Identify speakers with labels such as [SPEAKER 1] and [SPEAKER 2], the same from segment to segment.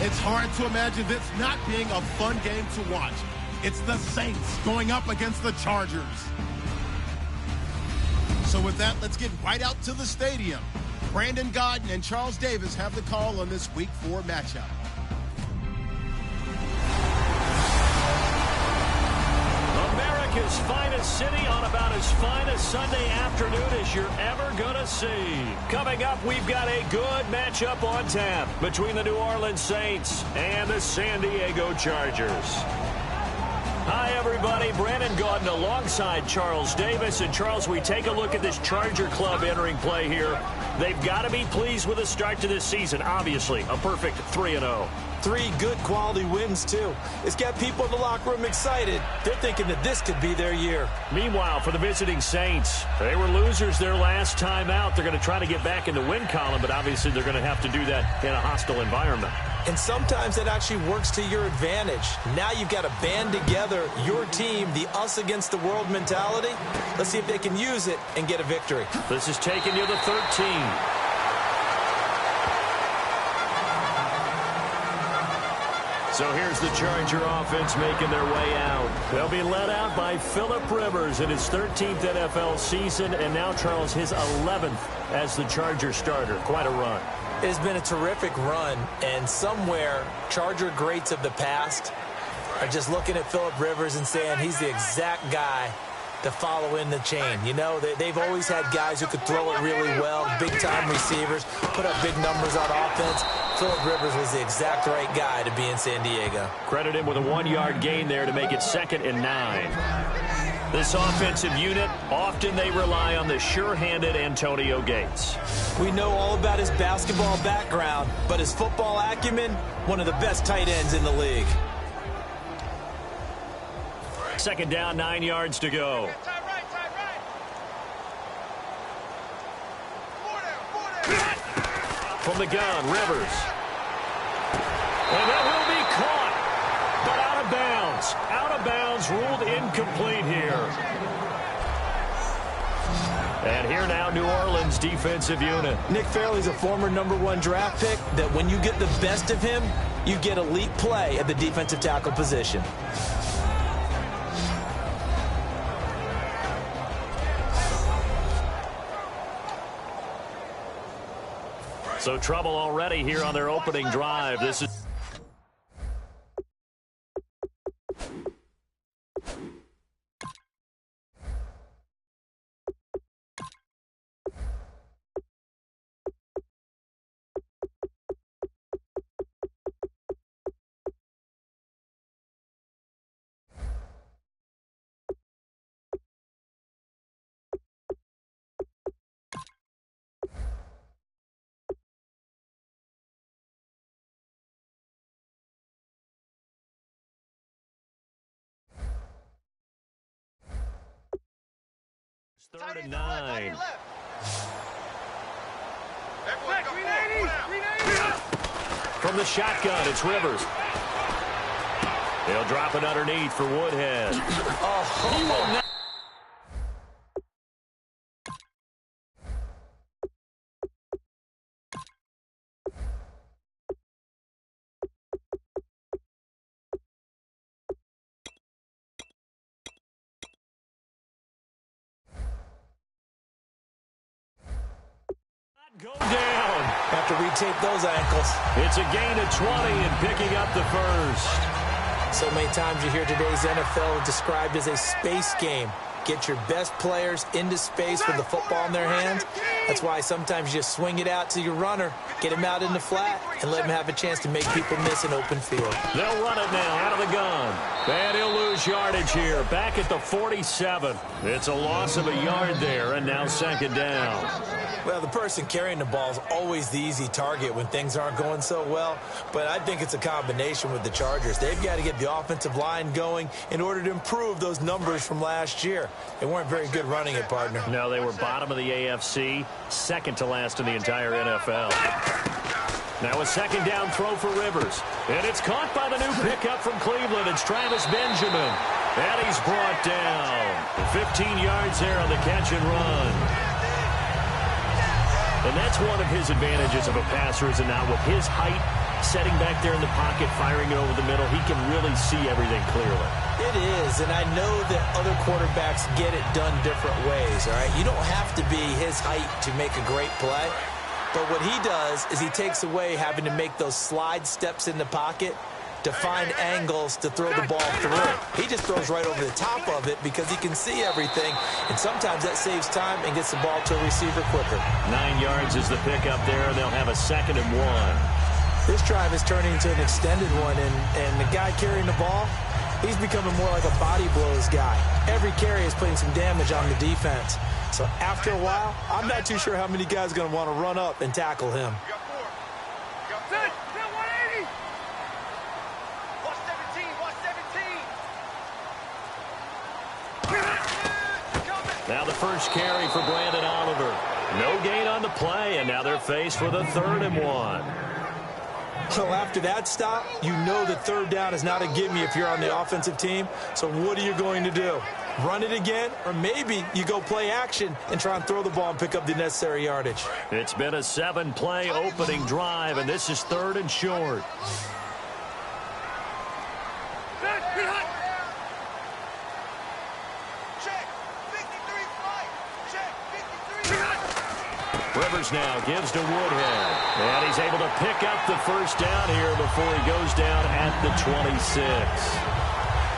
[SPEAKER 1] It's hard to imagine this not being a fun game to watch. It's the Saints going up against the Chargers. So with that, let's get right out to the stadium. Brandon Gaudin and Charles Davis have the call on this Week 4 matchup.
[SPEAKER 2] America's finest city on about as fine a Sunday afternoon as you're ever going to see. Coming up, we've got a good matchup on tap between the New Orleans Saints and the San Diego Chargers. Hi, everybody. Brandon Gaudin alongside Charles Davis. And, Charles, we take a look at this Charger club entering play here. They've got to be pleased with the start to this season. Obviously, a perfect 3-0.
[SPEAKER 3] 3 good quality wins, too. It's got people in the locker room excited. They're thinking that this could be their year.
[SPEAKER 2] Meanwhile, for the visiting Saints, they were losers their last time out. They're going to try to get back in the win column, but obviously they're going to have to do that in a hostile environment.
[SPEAKER 3] And sometimes that actually works to your advantage. Now you've got to band together your team, the us against the world mentality. Let's see if they can use it and get a victory.
[SPEAKER 2] This is taking you to 13. So here's the Charger offense making their way out. They'll be led out by Phillip Rivers in his 13th NFL season, and now, Charles, his 11th as the Charger starter. Quite a run.
[SPEAKER 3] It has been a terrific run, and somewhere Charger greats of the past are just looking at Phillip Rivers and saying he's the exact guy to follow in the chain. You know, they've always had guys who could throw it really well, big-time receivers, put up big numbers on offense. Phillip Rivers was the exact right guy to be in San Diego.
[SPEAKER 2] Credit him with a 1-yard gain there to make it 2nd and 9. This offensive unit, often they rely on the sure-handed Antonio Gates.
[SPEAKER 3] We know all about his basketball background, but his football acumen, one of the best tight ends in the league.
[SPEAKER 2] 2nd down, 9 yards to go. From the gun, Rivers. And that will be caught, but out of bounds. Out of bounds, ruled incomplete here. And here now, New Orleans defensive unit.
[SPEAKER 3] Nick Fairley's a former #1 draft pick that when you get the best of him, you get elite play at the defensive tackle position.
[SPEAKER 2] So trouble already here on their opening drive. This is third and 9. From the shotgun, it's Rivers. They'll drop it underneath for Woodhead. He will not. Go down.
[SPEAKER 3] Have to retake those ankles.
[SPEAKER 2] It's a gain of 20 and picking up the first.
[SPEAKER 3] So many times you hear today's NFL described as a space game. Get your best players into space with the football in their hands. That's why sometimes you just swing it out to your runner, get him out in the flat, and let him have a chance to make people miss an open field.
[SPEAKER 2] They'll run it now out of the gun. And he'll lose yardage here. Back at the 47. It's a loss of a yard there, and now 2nd down.
[SPEAKER 3] Well, the person carrying the ball is always the easy target when things aren't going so well. But I think it's a combination with the Chargers. They've got to get the offensive line going in order to improve those numbers from last year. They weren't very good running it, partner.
[SPEAKER 2] No, they were bottom of the AFC, 2nd to last in the entire NFL. Now a 2nd down throw for Rivers. And it's caught by the new pickup from Cleveland. It's Travis Benjamin. And he's brought down. 15 yards there on the catch and run. And that's one of his advantages of a passer, is that now with his height Setting back there in the pocket, firing it over the middle, he can really see everything clearly.
[SPEAKER 3] It is, and I know that other quarterbacks get it done different ways, all right? You don't have to be his height to make a great play, but what he does is he takes away having to make those slide steps in the pocket to find angles to throw the ball through. He just throws right over the top of it because he can see everything, and sometimes that saves time and gets the ball to a receiver quicker.
[SPEAKER 2] 9 yards is the pickup there. They'll have a 2nd and 1.
[SPEAKER 3] This drive is turning into an extended one, and the guy carrying the ball, he's becoming more like a body blows guy. Every carry is putting some damage on the defense. So after a while, I'm not too sure how many guys are going to want to run up and tackle him.
[SPEAKER 2] Now the first carry for Brandon Oliver. No gain on the play, and now they're faced with a 3rd and 1.
[SPEAKER 3] So after that stop, you know that 3rd down is not a gimme if you're on the offensive team. So what are you going to do? Run it again? Or maybe you go play action and try and throw the ball and pick up the necessary yardage.
[SPEAKER 2] It's been a 7-play opening drive, and this is 3rd and short. Rivers now gives to Woodhead. And he's able to pick up the first down here before he goes down at the 26.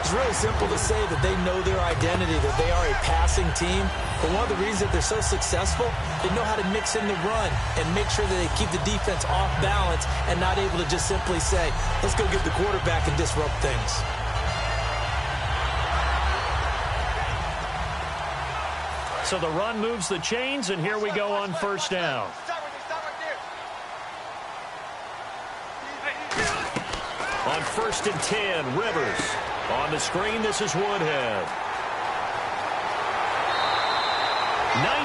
[SPEAKER 3] It's really simple to say that they know their identity, that they are a passing team. But one of the reasons that they're so successful, they know how to mix in the run and make sure that they keep the defense off balance and not able to just simply say, let's go get the quarterback and disrupt things.
[SPEAKER 2] So the run moves the chains, and here we go on first down. On 1st and 10, Rivers. On the screen, this is Woodhead.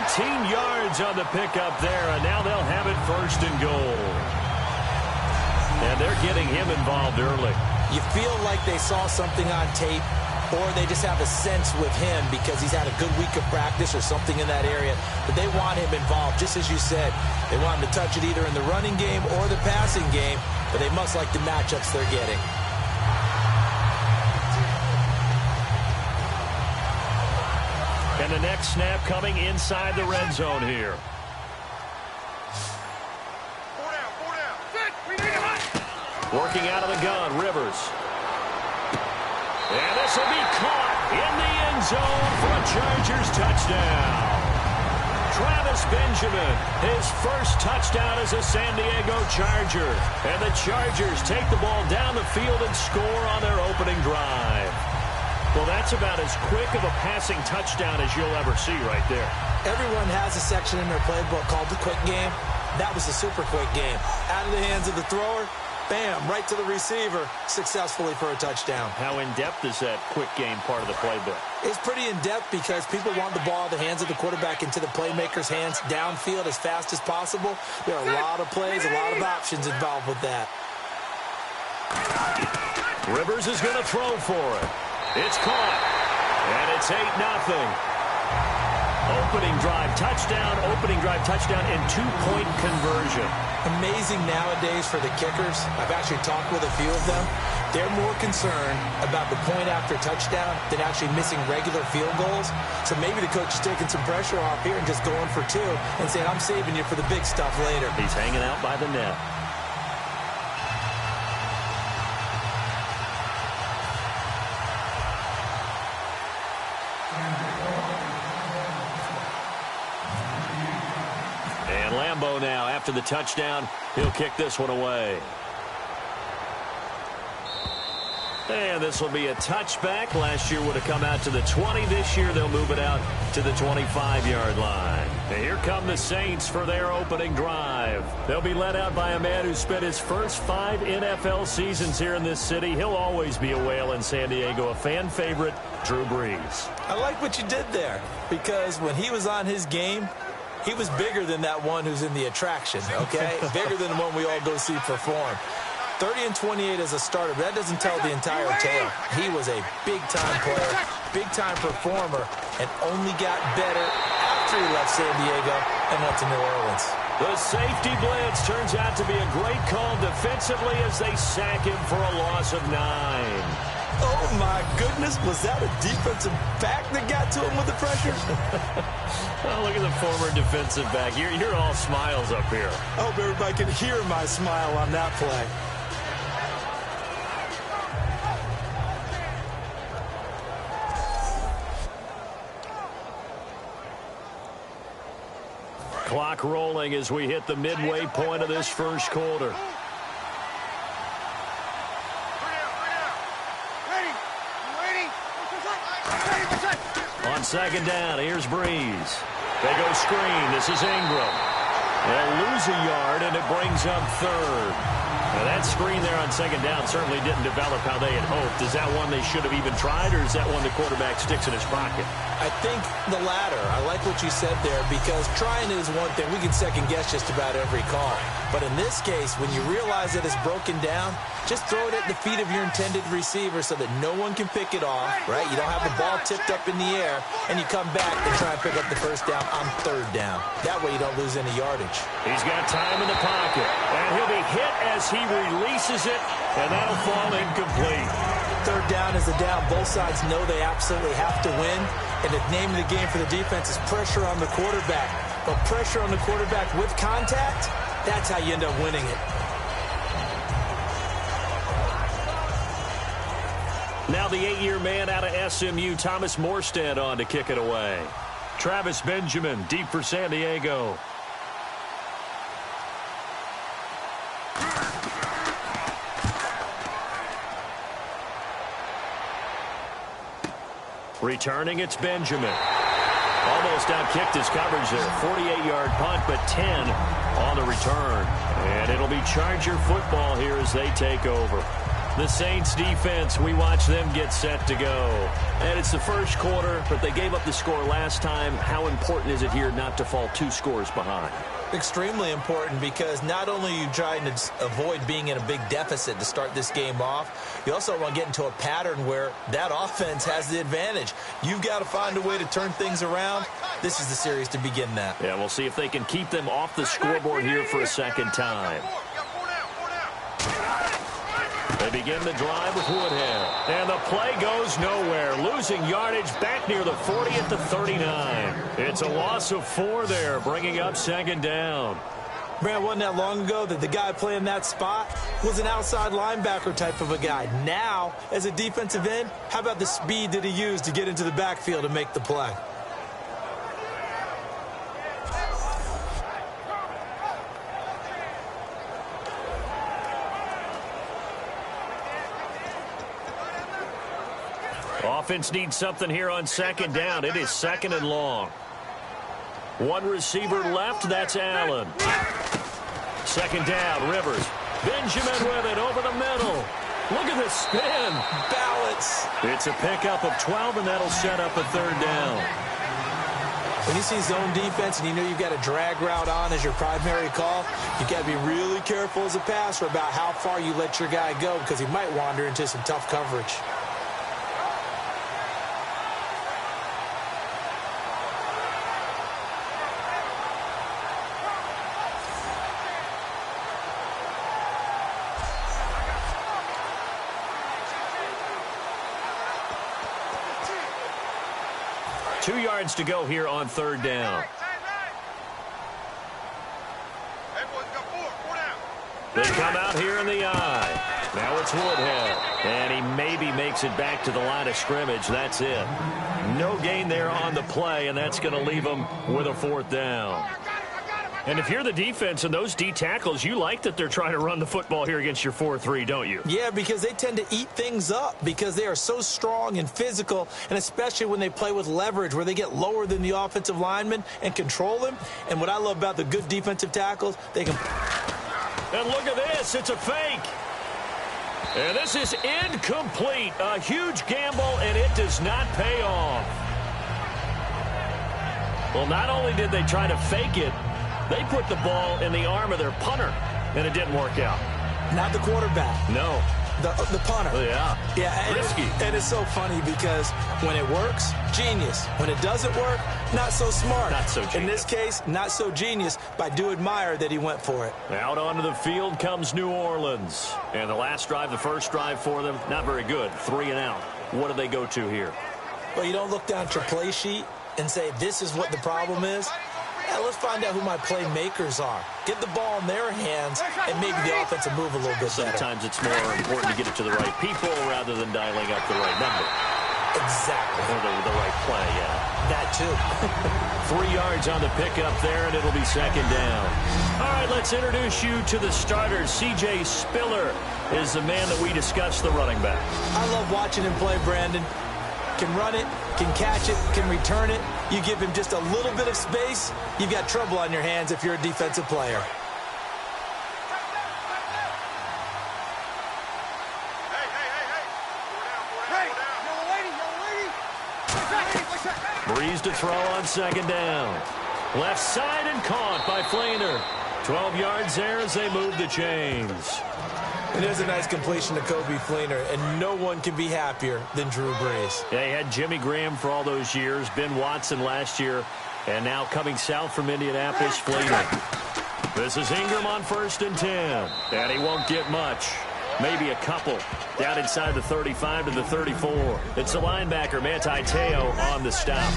[SPEAKER 2] 19 yards on the pickup there, and now they'll have it 1st and goal. And they're getting him involved early.
[SPEAKER 3] You feel like they saw something on tape, or they just have a sense with him because he's had a good week of practice or something in that area. But they want him involved, just as you said. They want him to touch it either in the running game or the passing game, but they must like the matchups they're getting.
[SPEAKER 2] And the next snap coming inside the red zone here. Working out of the gun, Rivers. And this will be caught in the end zone for a Chargers touchdown. Travis Benjamin, his first touchdown as a San Diego Charger. And the Chargers take the ball down the field and score on their opening drive. Well, that's about as quick of a passing touchdown as you'll ever see right there.
[SPEAKER 3] Everyone has a section in their playbook called the quick game. That was the super quick game. Out of the hands of the thrower, bam, right to the receiver, successfully for a touchdown.
[SPEAKER 2] How in-depth is that quick game part of the playbook?
[SPEAKER 3] It's pretty in-depth because people want the ball out of the hands of the quarterback into the playmaker's hands downfield as fast as possible. There are a lot of plays, a lot of options involved with that.
[SPEAKER 2] Rivers is going to throw for it. It's caught, and it's 8-0. Opening drive touchdown, and 2-point conversion.
[SPEAKER 3] Amazing nowadays for the kickers. I've actually talked with a few of them. They're more concerned about the point after touchdown than actually missing regular field goals. So maybe the coach is taking some pressure off here and just going for 2 and saying, I'm saving you for the big stuff later.
[SPEAKER 2] He's hanging out by the net. Lambeau now, after the touchdown, he'll kick this one away. And this will be a touchback. Last year would have come out to the 20. This year they'll move it out to the 25-yard line. And here come the Saints for their opening drive. They'll be led out by a man who spent his first 5 NFL seasons here in this city. He'll always be a whale in San Diego, a fan favorite, Drew Brees.
[SPEAKER 3] I like what you did there because when he was on his game, he was bigger than that one who's in the attraction, okay? Bigger than the one we all go see perform. 30 and 28 as a starter, but that doesn't tell the entire tale. He was a big-time player, big-time performer, and only got better after he left San Diego and went to New Orleans.
[SPEAKER 2] The safety blitz turns out to be a great call defensively as they sack him for a loss of 9.
[SPEAKER 3] Oh, my goodness. Was that a defensive back that got to him with the pressure?
[SPEAKER 2] Oh, look at the former defensive back. You're all smiles up here.
[SPEAKER 3] I hope everybody can hear my smile on that play.
[SPEAKER 2] Clock rolling as we hit the midway point of this first quarter. On second down, here's Breeze. They go screen. This is Ingram. They'll lose a yard, and it brings up third. Now, that screen there on second down certainly didn't develop how they had hoped. Is that one they should have even tried, or is that one the quarterback sticks in his pocket?
[SPEAKER 3] I think the latter. I like what you said there, because trying is one thing. We can second-guess just about every call. But in this case, when you realize that it's broken down, just throw it at the feet of your intended receiver so that no one can pick it off, right? You don't have the ball tipped up in the air, and you come back and try and pick up the first down on third down. That way you don't lose any yardage.
[SPEAKER 2] He's got time in the pocket, and he'll be hit as he releases it, and that'll fall incomplete.
[SPEAKER 3] Third down is a down. Both sides know they absolutely have to win, and the name of the game for the defense is pressure on the quarterback. But pressure on the quarterback with contact, that's how you end up winning it.
[SPEAKER 2] Now the 8-year man out of SMU, Thomas Morstead, on to kick it away. Travis Benjamin, deep for San Diego. Returning, it's Benjamin. Almost outkicked his coverage there. 48-yard punt, but 10 on the return. And it'll be Charger football here as they take over. The Saints defense, we watch them get set to go. And it's the first quarter, but they gave up the score last time. How important is it here not to fall 2 scores behind?
[SPEAKER 3] Extremely important, because not only are you trying to avoid being in a big deficit to start this game off, you also want to get into a pattern where that offense has the advantage. You've got to find a way to turn things around. This is the series to begin that.
[SPEAKER 2] Yeah, we'll see if they can keep them off the scoreboard here for a second time. They begin the drive with Woodhead. And the play goes nowhere. Losing yardage back near the 40 at the 39. It's a loss of 4 there, bringing up second down.
[SPEAKER 3] Man, wasn't that long ago that the guy playing that spot was an outside linebacker type of a guy. Now, as a defensive end, how about the speed that he used to get into the backfield and make the play?
[SPEAKER 2] Offense needs something here on second down. It is second and long. One receiver left. That's Allen. Second down, Rivers. Benjamin with it over the middle. Look at the spin.
[SPEAKER 3] Balance.
[SPEAKER 2] It's a pickup of 12, and that'll set up a third down.
[SPEAKER 3] When you see zone defense and you know you've got a drag route on as your primary call, you've got to be really careful as a passer about how far you let your guy go, because he might wander into some tough coverage.
[SPEAKER 2] Two yards to go here on third down. They come out here in the eye. Now it's Woodhead. And he maybe makes it back to the line of scrimmage. That's it. No gain there on the play, and that's going to leave them with a fourth down. And if you're the defense and those D tackles, you like that they're trying to run the football here against your 4-3, don't you?
[SPEAKER 3] Yeah, because they tend to eat things up because they are so strong and physical, and especially when they play with leverage where they get lower than the offensive linemen and control them. And what I love about the good defensive tackles, they can...
[SPEAKER 2] And look at this. It's a fake. And this is incomplete. A huge gamble, and it does not pay off. Well, not only did they try to fake it, they put the ball in the arm of their punter, and it didn't work out.
[SPEAKER 3] Not the quarterback.
[SPEAKER 2] No.
[SPEAKER 3] The punter.
[SPEAKER 2] Oh, yeah.
[SPEAKER 3] Yeah,
[SPEAKER 2] Risky.
[SPEAKER 3] And it's so funny because when it works, genius. When it doesn't work, not so smart.
[SPEAKER 2] Not so genius.
[SPEAKER 3] In this case, not so genius, but I do admire that he went for it.
[SPEAKER 2] Out onto the field comes New Orleans. And the last drive, the first drive for them, not very good. 3 and out. What do they go to here?
[SPEAKER 3] Well, you don't look down at your play sheet and say, this is what the problem is. Yeah, let's find out who my playmakers are. Get the ball in their hands and maybe the offense will move a little bit better.
[SPEAKER 2] Sometimes it's more important to get it to the right people rather than dialing up the right number.
[SPEAKER 3] Exactly.
[SPEAKER 2] Or the right play, yeah.
[SPEAKER 3] That too.
[SPEAKER 2] 3 yards on the pickup there, and it'll be second down. All right, let's introduce you to the starters. C.J. Spiller is the man that we discussed, the running back.
[SPEAKER 3] I love watching him play, Brandon. Can run it, can catch it, can return it. You give him just a little bit of space, you've got trouble on your hands if you're a defensive player.
[SPEAKER 2] Breeze to throw on second down. Left side and caught by Flainer. 12 yards there as they move the chains.
[SPEAKER 3] And there's a nice completion to Kobe Flainer, and no one can be happier than Drew Brees.
[SPEAKER 2] They had Jimmy Graham for all those years, Ben Watson last year, and now coming south from Indianapolis, Flainer. This is Ingram on 1st and 10, and he won't get much. Maybe a couple. Down inside the 35 to the 34. It's the linebacker, Manti Te'o, on the stop.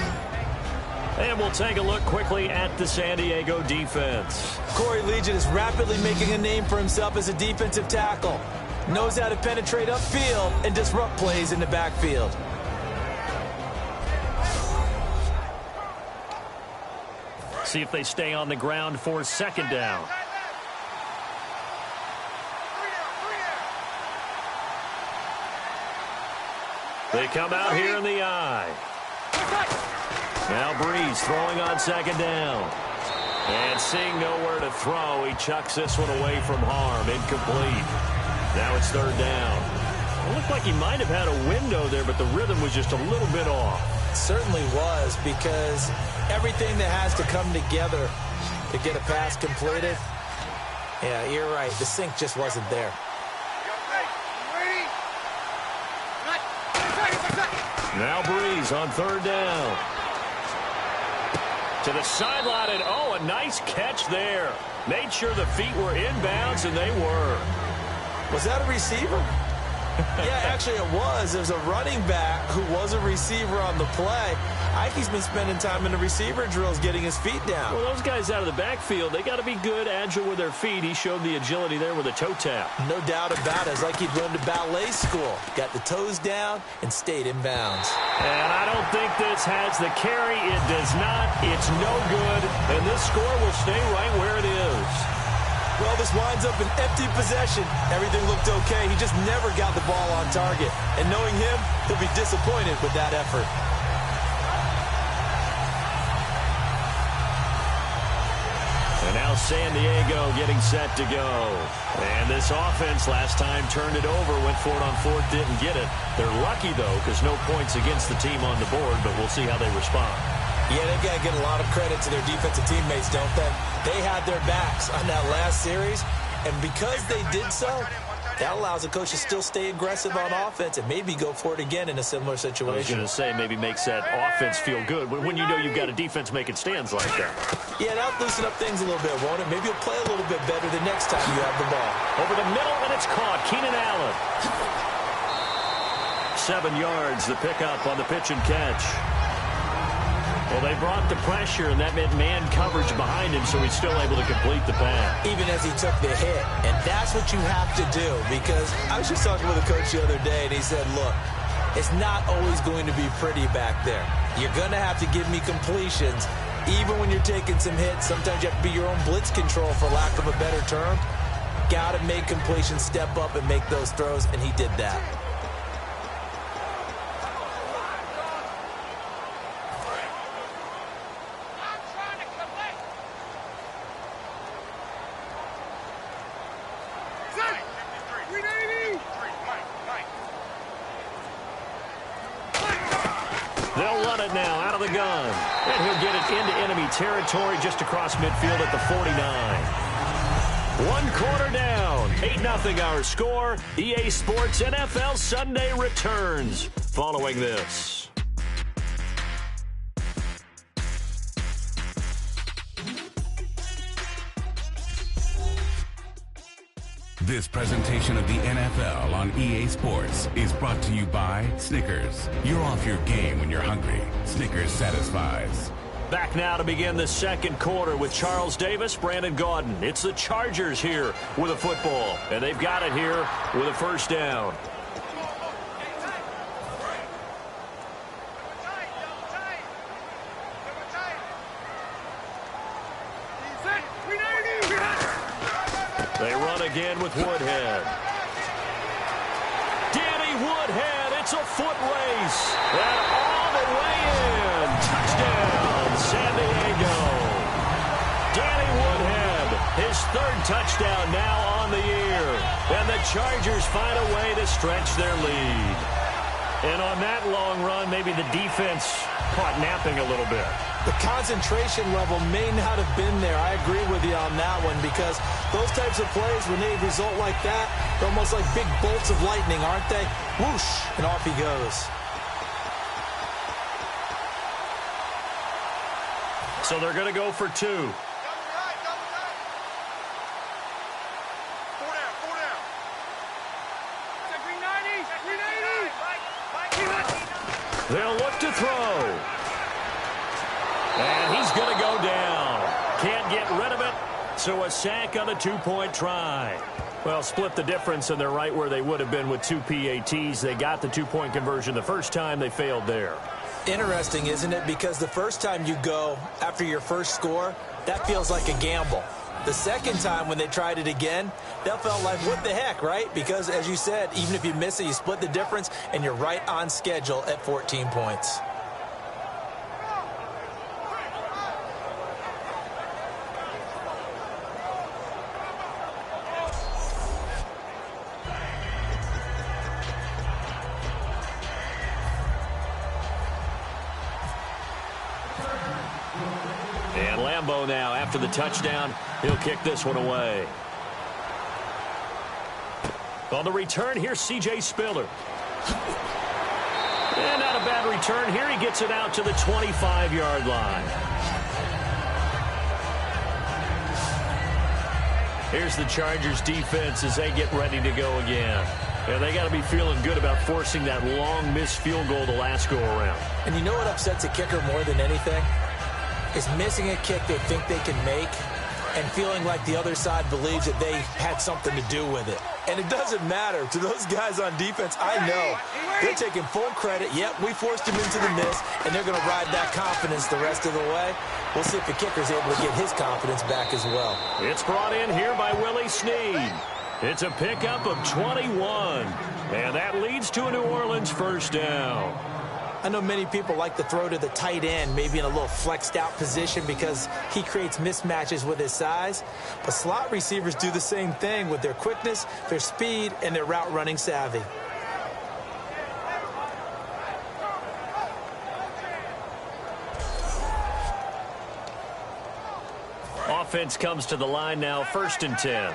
[SPEAKER 2] And we'll take a look quickly at the San Diego defense.
[SPEAKER 3] Corey Legion is rapidly making a name for himself as a defensive tackle. Knows how to penetrate upfield and disrupt plays in the backfield.
[SPEAKER 2] See if they stay on the ground for second down. They come out here in the eye. Now Breeze throwing on second down. And seeing nowhere to throw, he chucks this one away from harm. Incomplete. Now it's third down. It looked like he might have had a window there, but the rhythm was just a little bit off.
[SPEAKER 3] It certainly was, because everything that has to come together to get a pass completed, yeah, you're right. The sync just wasn't there.
[SPEAKER 2] Now Breeze on third down. To the sideline, and oh, a nice catch there. Made sure the feet were inbounds, and they were.
[SPEAKER 3] Was that a receiver? Yeah, actually it was. There's a running back who was a receiver on the play. Ike's been spending time in the receiver drills getting his feet down.
[SPEAKER 2] Well, those guys out of the backfield, they got to be good, agile with their feet. He showed the agility there with a toe tap.
[SPEAKER 3] No doubt about it. It's like he'd gone to ballet school. Got the toes down and stayed in bounds.
[SPEAKER 2] And I don't think this has the carry. It does not. It's no good. And this score will stay right where it is.
[SPEAKER 3] Well, this winds up an empty possession. Everything looked okay. He just never got the ball on target. And knowing him, he'll be disappointed with that effort.
[SPEAKER 2] And now San Diego getting set to go. And this offense last time turned it over, went for it on fourth, didn't get it. They're lucky, though, because no points against the team on the board, but we'll see how they respond.
[SPEAKER 3] Yeah, they've got to get a lot of credit to their defensive teammates, don't they? They had their backs on that last series, and because they did so, that allows the coach to still stay aggressive on offense and maybe go for it again in a similar situation.
[SPEAKER 2] I was going to say maybe makes that offense feel good when you know you've got a defense making stands like that.
[SPEAKER 3] Yeah, that'll loosen up things a little bit, won't it? Maybe you'll play a little bit better the next time you have the ball.
[SPEAKER 2] Over the middle, and it's caught. Keenan Allen. 7 yards, the pickup on the pitch and catch. Well, they brought the pressure, and that meant man coverage behind him, so he's still able to complete the pass.
[SPEAKER 3] Even as he took the hit. And that's what you have to do, because I was just talking with a coach the other day, and he said, look, it's not always going to be pretty back there. You're going to have to give me completions. Even when you're taking some hits, sometimes you have to be your own blitz control, for lack of a better term. Got to make completions, step up, and make those throws, and he did that.
[SPEAKER 2] They'll run it now out of the gun. And he'll get it into enemy territory just across midfield at the 49. 1 quarter down. 8-0 our score. EA Sports NFL Sunday returns following this.
[SPEAKER 4] This presentation of the NFL on EA Sports is brought to you by Snickers. You're off your game when you're hungry. Snickers satisfies.
[SPEAKER 2] Back now to begin the second quarter with Charles Davis, Brandon Gaudin. It's the Chargers here with a football, and they've got it here with a first down. They run again with Woodhead. Danny Woodhead, it's a foot race. And all the way in. Touchdown, San Diego. Danny Woodhead, his third touchdown now on the year. And the Chargers find a way to stretch their lead. And on that long run, maybe the defense caught napping a little bit.
[SPEAKER 3] The concentration level may not have been there. I agree with you on that one, because those types of plays, when they result like that, they're almost like big bolts of lightning, aren't they? Whoosh, and off he goes.
[SPEAKER 2] So they're going to go for two. They'll look to throw. And he's going to go down. Can't get rid of it. So a sack on a two-point try. Well, split the difference, and they're right where they would have been with two PATs. They got the two-point conversion the first time. They failed there.
[SPEAKER 3] Interesting, isn't it? Because the first time you go after your first score, that feels like a gamble. The second time when they tried it again, that felt like, what the heck, right? Because, as you said, even if you miss it, you split the difference, and you're right on schedule at 14 points.
[SPEAKER 2] And Lambeau now, after the touchdown, he'll kick this one away. On the return, here's C.J. Spiller. And not a bad return here. He gets it out to the 25-yard line. Here's the Chargers defense as they get ready to go again. And they got to be feeling good about forcing that long missed field goal the last go-around.
[SPEAKER 3] And you know what upsets a kicker more than anything? Is missing a kick they think they can make and feeling like the other side believes that they had something to do with it. And it doesn't matter. To those guys on defense, I know they're taking full credit. Yep, we forced him into the miss, and they're going to ride that confidence the rest of the way. We'll see if the kicker's able to get his confidence back as well.
[SPEAKER 2] It's brought in here by Willie Snead. It's a pickup of 21, and that leads to a New Orleans first down.
[SPEAKER 3] I know many people like to throw to the tight end, maybe in a little flexed out position because he creates mismatches with his size. But slot receivers do the same thing with their quickness, their speed, and their route running savvy.
[SPEAKER 2] Offense comes to the line now, 1st and 10.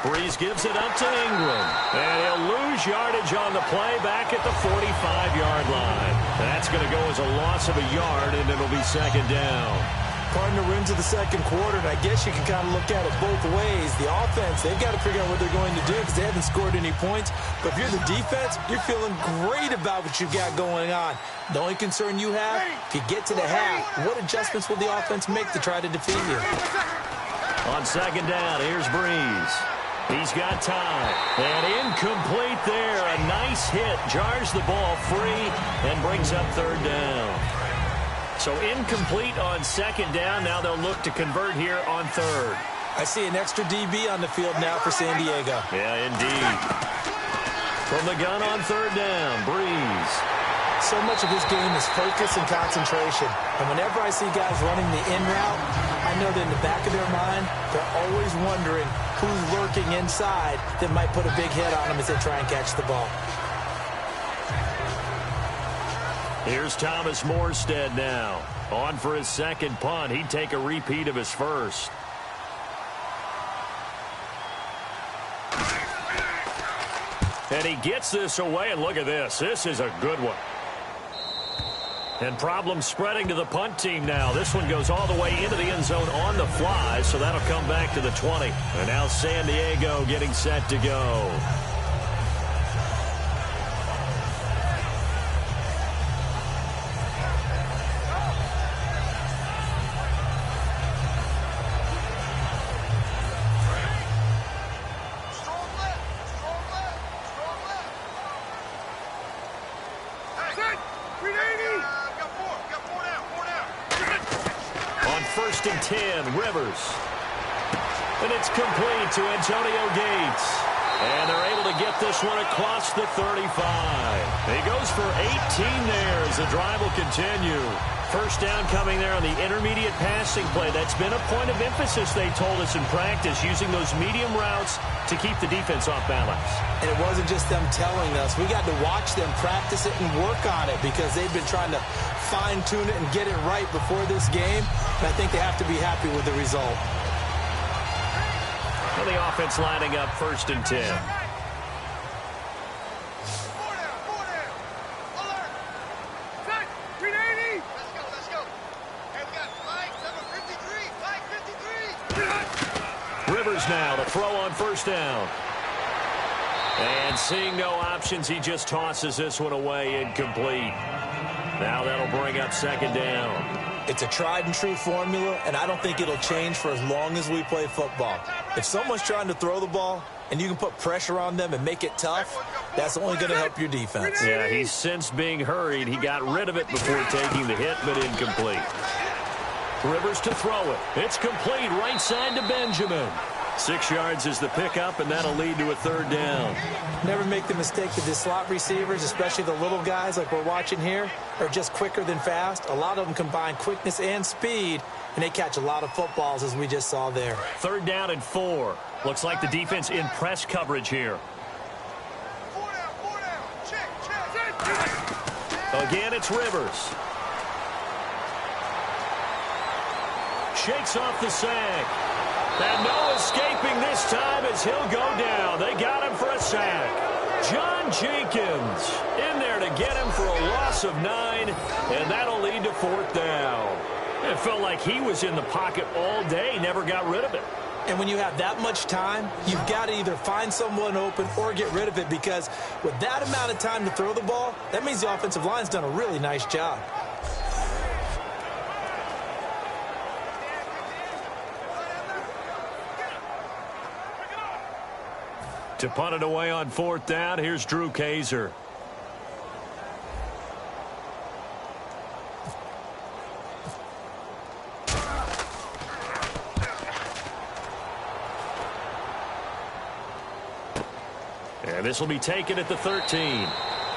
[SPEAKER 2] Breeze gives it up to Ingram. And he'll lose yardage on the play back at the 45-yard line. That's going to go as a loss of a yard, and it'll be 2nd down.
[SPEAKER 3] Partner into the second quarter, and I guess you can kind of look at it both ways. The offense, they've got to figure out what they're going to do because they haven't scored any points. But if you're the defense, you're feeling great about what you've got going on. The only concern you have, if you get to the half, what adjustments will the offense make to try to defeat you?
[SPEAKER 2] On 2nd down, here's Breeze. He's got time. And incomplete there. A nice hit. Jars the ball free and brings up 3rd down. So incomplete on 2nd down. Now they'll look to convert here on 3rd.
[SPEAKER 3] I see an extra DB on the field now for San Diego.
[SPEAKER 2] Yeah, indeed. From the gun on 3rd down, Breeze.
[SPEAKER 3] So much of this game is focus and concentration. And whenever I see guys running the in route, I know that in the back of their mind, they're always wondering who's lurking inside that might put a big hit on them as they try and catch the ball.
[SPEAKER 2] Here's Thomas Morstead now On for his second punt. He'd take a repeat of his first. And he gets this away, and look at this. This is a good one. And problems spreading to the punt team now. This one goes all the way into the end zone on the fly, so that'll come back to the 20. And now San Diego getting set to go. First and 10, Rivers. And it's complete to Antonio Gates. And they're able to get this one across the 35. He goes for 18 there as the drive will continue. First down coming there on the intermediate passing play. That's been a point of emphasis, they told us in practice, using those medium routes to keep the defense off balance.
[SPEAKER 3] And it wasn't just them telling us. We got to watch them practice it and work on it because they've been trying to fine-tune it and get it right before this game. And I think they have to be happy with the result.
[SPEAKER 2] And the offense lining up first and 10. Rivers now to throw on first down. And seeing no options, he just tosses this one away, incomplete. Now that'll bring up second down.
[SPEAKER 3] It's a tried-and-true formula, and I don't think it'll change for as long as we play football. If someone's trying to throw the ball and you can put pressure on them and make it tough, that's only going to help your defense.
[SPEAKER 2] Yeah, he's since being hurried. He got rid of it before taking the hit, but incomplete. Rivers to throw it. It's complete right side to Benjamin. 6 yards is the pickup, and that'll lead to a third down.
[SPEAKER 3] Never make the mistake that the slot receivers, especially the little guys like we're watching here, are just quicker than fast. A lot of them combine quickness and speed, and they catch a lot of footballs, as we just saw there.
[SPEAKER 2] Third down and 4. Looks like the defense in press coverage here. Again, it's Rivers. Shakes off the sack. And no escaping this time as he'll go down. They got him for a sack. John Jenkins in there to get him for a loss of 9, and that'll lead to fourth down. It felt like he was in the pocket all day, never got rid of it.
[SPEAKER 3] And when you have that much time, you've got to either find someone open or get rid of it, because with that amount of time to throw the ball, that means the offensive line's done a really nice job.
[SPEAKER 2] To punt it away on fourth down, here's Drew Kaiser. And this will be taken at the 13.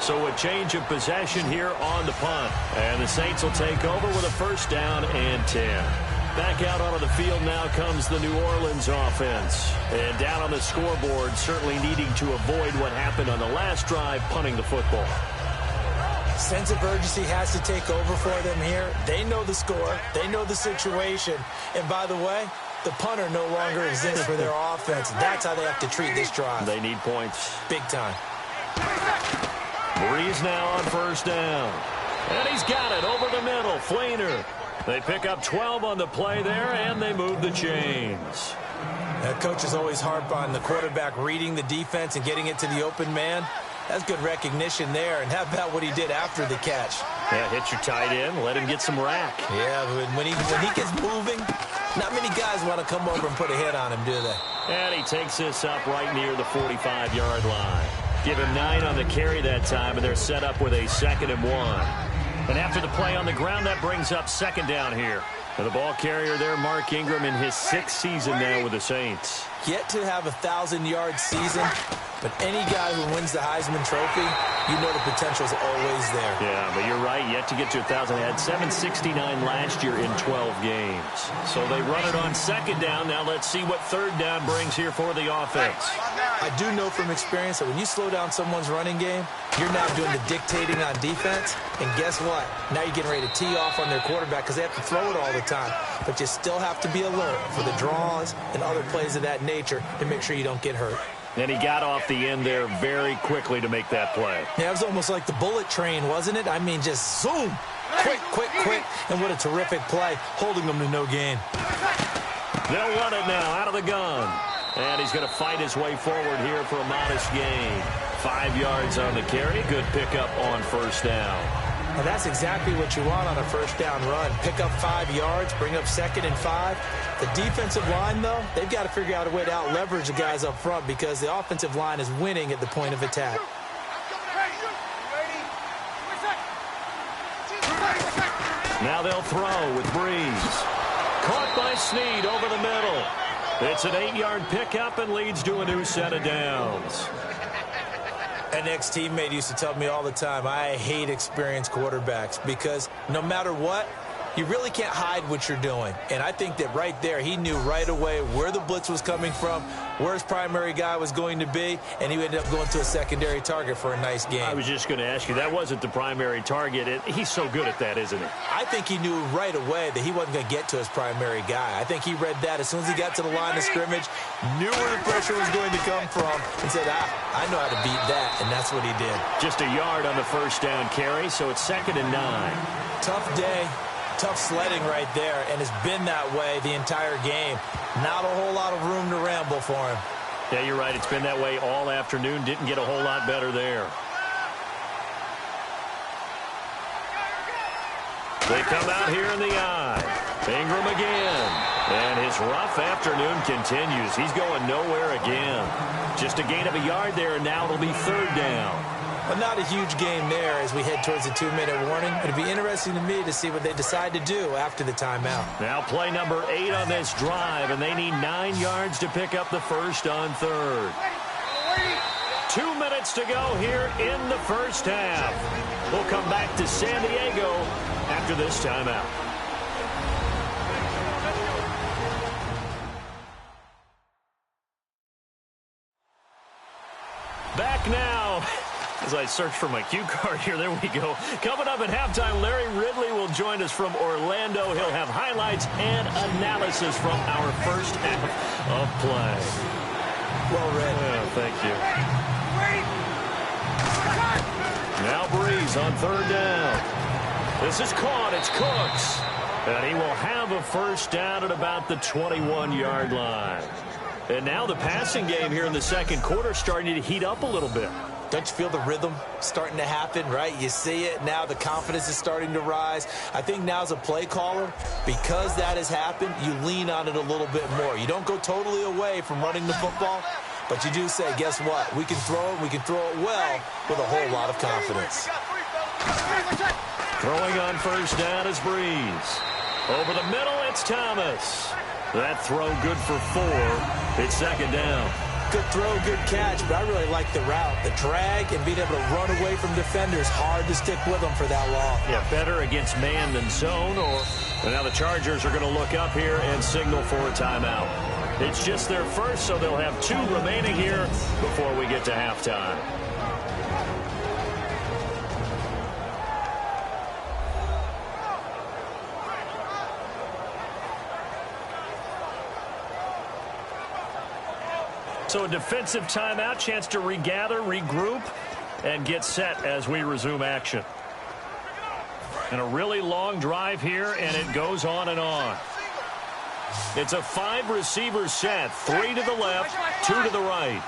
[SPEAKER 2] So a change of possession here on the punt. And the Saints will take over with a first down and 10. Back out onto the field now comes the New Orleans offense. And down on the scoreboard, certainly needing to avoid what happened on the last drive, punting the football.
[SPEAKER 3] Sense of urgency has to take over for them here. They know the score. They know the situation. And by the way, the punter no longer exists for their offense. That's how they have to treat this drive.
[SPEAKER 2] They need points.
[SPEAKER 3] Big time.
[SPEAKER 2] Breeze now on first down. And he's got it over the middle. Fleener. They pick up 12 on the play there, and they move the chains.
[SPEAKER 3] Coaches always harp on the quarterback reading the defense and getting it to the open man. That's good recognition there. And how about what he did after the catch?
[SPEAKER 2] Yeah, hit your tight end, let him get some rack.
[SPEAKER 3] Yeah, but when he gets moving, not many guys want to come over and put a hit on him, do they?
[SPEAKER 2] And he takes this up right near the 45-yard line. Give him 9 on the carry that time, and they're set up with a 2nd and 1. And after the play on the ground, that brings up second down here. And the ball carrier there, Mark Ingram, in his 6th season now with the Saints.
[SPEAKER 3] Yet to have a 1,000-yard season, But any guy who wins the Heisman Trophy, you know the potential is always there.
[SPEAKER 2] Yeah, but you're right. Yet to get to 1,000. They had 769 last year in 12 games. So they run it on second down. Now let's see what third down brings here for the offense.
[SPEAKER 3] I do know from experience that when you slow down someone's running game, you're now doing the dictating on defense. And guess what? Now you're getting ready to tee off on their quarterback because they have to throw it all the time. But you still have to be alert for the draws and other plays of that nature to make sure you don't get hurt.
[SPEAKER 2] And he got off the end there very quickly to make that play.
[SPEAKER 3] Yeah, it was almost like the bullet train, wasn't it? I mean, just zoom. Quick, quick, quick. And what a terrific play, holding them to no gain.
[SPEAKER 2] They'll run it now out of the gun. And he's going to fight his way forward here for a modest gain. 5 yards on the carry. Good pickup on first down.
[SPEAKER 3] Well, that's exactly what you want on a first down run. Pick up 5 yards, bring up 2nd and 5. The defensive line, though, they've got to figure out a way to out-leverage the guys up front because the offensive line is winning at the point of attack.
[SPEAKER 2] Now they'll throw with Breeze. Caught by Snead over the middle. It's an 8-yard pickup and leads to a new set of downs.
[SPEAKER 3] An ex-teammate used to tell me all the time, I hate experienced quarterbacks because no matter what, you really can't hide what you're doing. And I think that right there, he knew right away where the blitz was coming from, where his primary guy was going to be, and he ended up going to a secondary target for a nice game.
[SPEAKER 2] I was just going to ask you, that wasn't the primary target. He's so good at that, isn't he?
[SPEAKER 3] I think he knew right away that he wasn't going to get to his primary guy. I think he read that as soon as he got to the line of scrimmage, knew where the pressure was going to come from, and said, I know how to beat that, and that's what he did.
[SPEAKER 2] Just a yard on the first down carry, so it's 2nd and 9.
[SPEAKER 3] Tough day. Tough sledding right there, and it's been that way the entire game. Not a whole lot of room to ramble for him.
[SPEAKER 2] Yeah, you're right. It's been that way all afternoon. Didn't get a whole lot better there. They come out here in the eye. Ingram again. And his rough afternoon continues. He's going nowhere again. Just a gain of a yard there, and now it'll be 3rd down.
[SPEAKER 3] Well, not a huge game there as we head towards the 2-minute warning. It'll be interesting to me to see what they decide to do after the timeout.
[SPEAKER 2] Now play number 8 on this drive, and they need 9 yards to pick up the first on 3rd. 2 minutes to go here in the first half. We'll come back to San Diego after this timeout. Back now. As I search for my cue card here, there we go. Coming up at halftime, Larry Ridley will join us from Orlando. He'll have highlights and analysis from our first half of play.
[SPEAKER 3] Well read.
[SPEAKER 2] Oh, thank you. Now Breeze on 3rd down. This is caught. It's Cooks. And he will have a first down at about the 21-yard line. And now the passing game here in the second quarter starting to heat up a little bit.
[SPEAKER 3] Don't you feel the rhythm starting to happen, right? You see it now. The confidence is starting to rise. I think now as a play caller, because that has happened, you lean on it a little bit more. You don't go totally away from running the football, but you do say, guess what? We can throw it. We can throw it well with a whole lot of confidence.
[SPEAKER 2] Throwing on first down is Breeze. Over the middle, it's Thomas. That throw good for 4. It's 2nd down.
[SPEAKER 3] Good throw, good catch, but I really like the route. The drag and being able to run away from defenders, hard to stick with them for that long.
[SPEAKER 2] Yeah, better against man than zone. And now the Chargers are going to look up here and signal for a timeout. It's just their first, so they'll have 2 remaining here before we get to halftime. So a defensive timeout, chance to regather, regroup, and get set as we resume action. And a really long drive here, and it goes on and on. It's a 5-receiver set, 3 to the left, 2 to the right.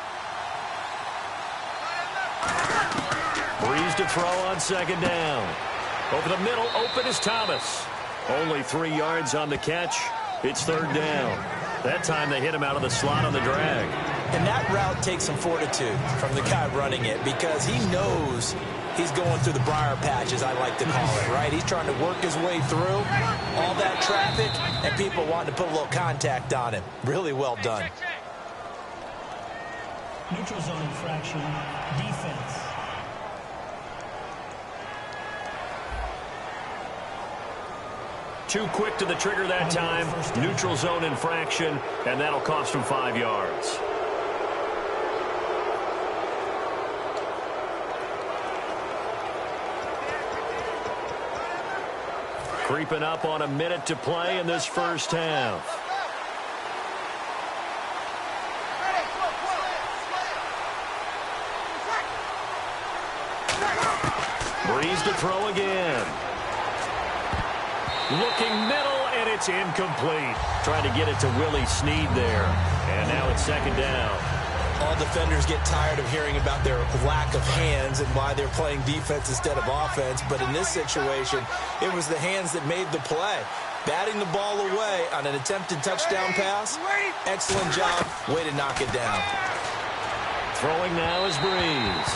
[SPEAKER 2] Breeze to throw on 2nd down. Over the middle, open is Thomas. Only 3 yards on the catch. It's 3rd down. That time they hit him out of the slot on the drag.
[SPEAKER 3] And that route takes some fortitude from the guy running it because he knows he's going through the briar patch, as I like to call it, right? He's trying to work his way through all that traffic and people wanting to put a little contact on him. Really well done.
[SPEAKER 5] Neutral zone infraction, defense.
[SPEAKER 2] Too quick to the trigger that time. Neutral zone infraction, and that'll cost him 5 yards. Creeping up on a minute to play in this first half. Breeze to throw again. Looking middle, and it's incomplete. Trying to get it to Willie Snead there. And now it's second down.
[SPEAKER 3] All defenders get tired of hearing about their lack of hands and why they're playing defense instead of offense. But in this situation, it was the hands that made the play. Batting the ball away on an attempted touchdown pass. Excellent job. Way to knock it down.
[SPEAKER 2] Throwing now is Breeze.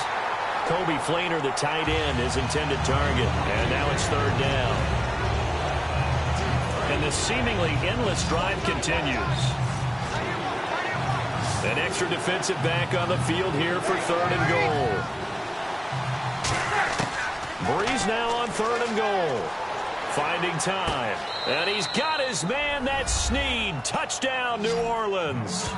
[SPEAKER 2] Kobe Flainer, the tight end, his intended target. And now it's third down. And this seemingly endless drive continues. An extra defensive back on the field here for third and goal. Breeze now on third and goal. Finding time. And he's got his man. That's Snead. Touchdown, New Orleans.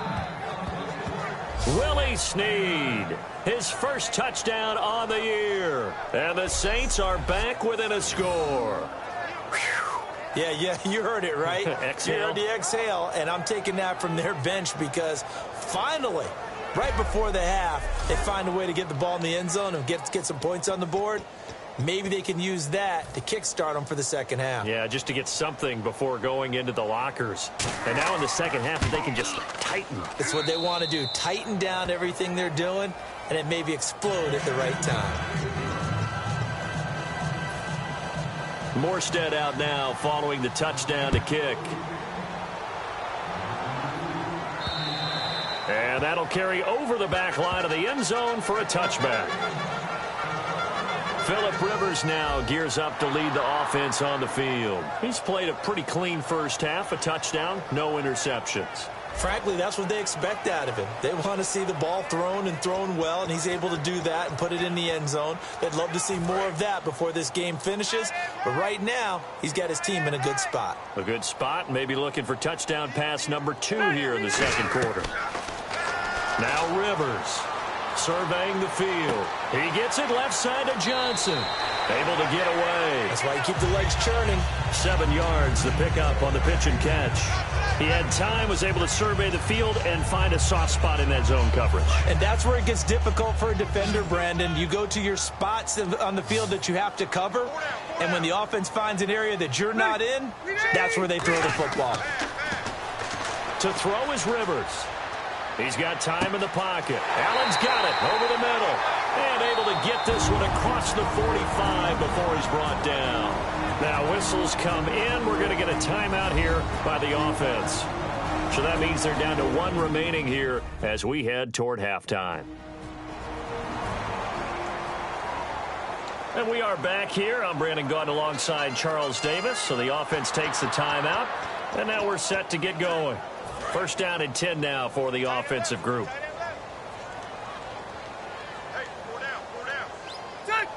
[SPEAKER 2] Willie Snead, his first touchdown on the year. And the Saints are back within a score.
[SPEAKER 3] Yeah, you heard it, right?
[SPEAKER 2] Exhale.
[SPEAKER 3] You heard the exhale, and I'm taking that from their bench because finally, right before the half, they find a way to get the ball in the end zone and get some points on the board. Maybe they can use that to kickstart them for the second half.
[SPEAKER 2] Yeah, just to get something before going into the lockers. And now in the second half, they can just tighten.
[SPEAKER 3] It's what they want to do. Tighten down everything they're doing, and it maybe explode at the right time.
[SPEAKER 2] Morstead out now following the touchdown to kick. And that'll carry over the back line of the end zone for a touchback. Phillip Rivers now gears up to lead the offense on the field. He's played a pretty clean first half, a touchdown, no interceptions.
[SPEAKER 3] Frankly, that's what they expect out of him. They want to see the ball thrown and thrown well, and he's able to do that and put it in the end zone. They'd love to see more of that before this game finishes. But right now, he's got his team in a good spot.
[SPEAKER 2] A good spot, maybe looking for touchdown pass number 2 here in the second quarter. Now Rivers surveying the field. He gets it left side to Johnson. Able to get away.
[SPEAKER 3] That's why you keep the legs churning.
[SPEAKER 2] 7 yards, the pickup on the pitch and catch. He had time, was able to survey the field and find a soft spot in that zone coverage.
[SPEAKER 3] And that's where it gets difficult for a defender, Brandon. You go to your spots on the field that you have to cover, and when the offense finds an area that you're not in, that's where they throw the football.
[SPEAKER 2] To throw is Rivers. He's got time in the pocket. Allen's got it over the middle. And able to get this one across the 45 before he's brought down. Now whistles come in. We're going to get a timeout here by the offense. So that means they're down to 1 remaining here as we head toward halftime. And we are back here. I'm Brandon Gaudin alongside Charles Davis. So the offense takes the timeout. And now we're set to get going. First down and 10 now for the offensive group.
[SPEAKER 6] Hey, 4 down. Check.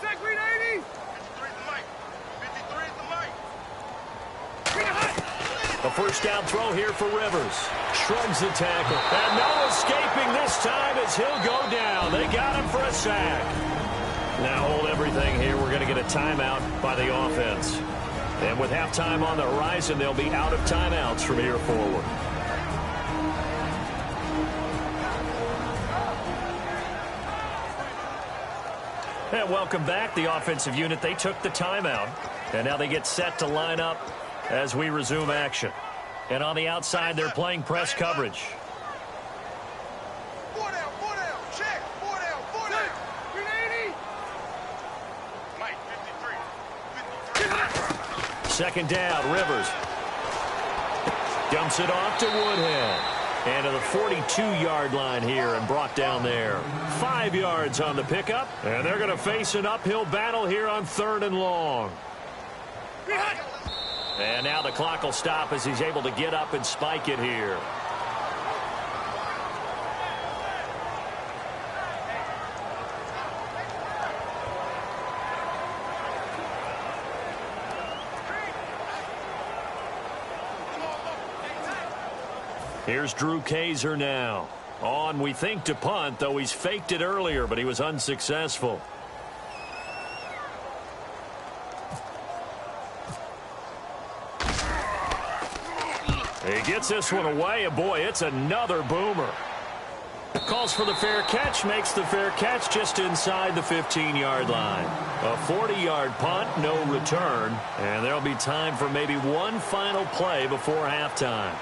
[SPEAKER 6] Check, green 80. 53 is the mic. 53 is the mic.
[SPEAKER 2] A first down throw here for Rivers. Shrugs the tackle. And no escaping this time as he'll go down. They got him for a sack. Now hold everything here. We're going to get a timeout by the offense. And with halftime on the horizon, they'll be out of timeouts from here forward. And welcome back. The offensive unit, they took the timeout. And now they get set to line up as we resume action. And on the outside, they're playing press coverage.
[SPEAKER 6] 4 down. Check. 4 down. Green 80. Mike, 53.
[SPEAKER 2] Second down, Rivers. Dumps it off to Woodhead. And to the 42-yard line here and brought down there. 5 yards on the pickup. And they're going to face an uphill battle here on 3rd and long. And now the clock will stop as he's able to get up and spike it here. Here's Drew Kaiser now. On, we think, to punt, though he's faked it earlier, but he was unsuccessful. He gets this one away, and boy, it's another boomer. Calls for the fair catch, makes the fair catch just inside the 15-yard line. A 40-yard punt, no return, and there'll be time for maybe one final play before halftime.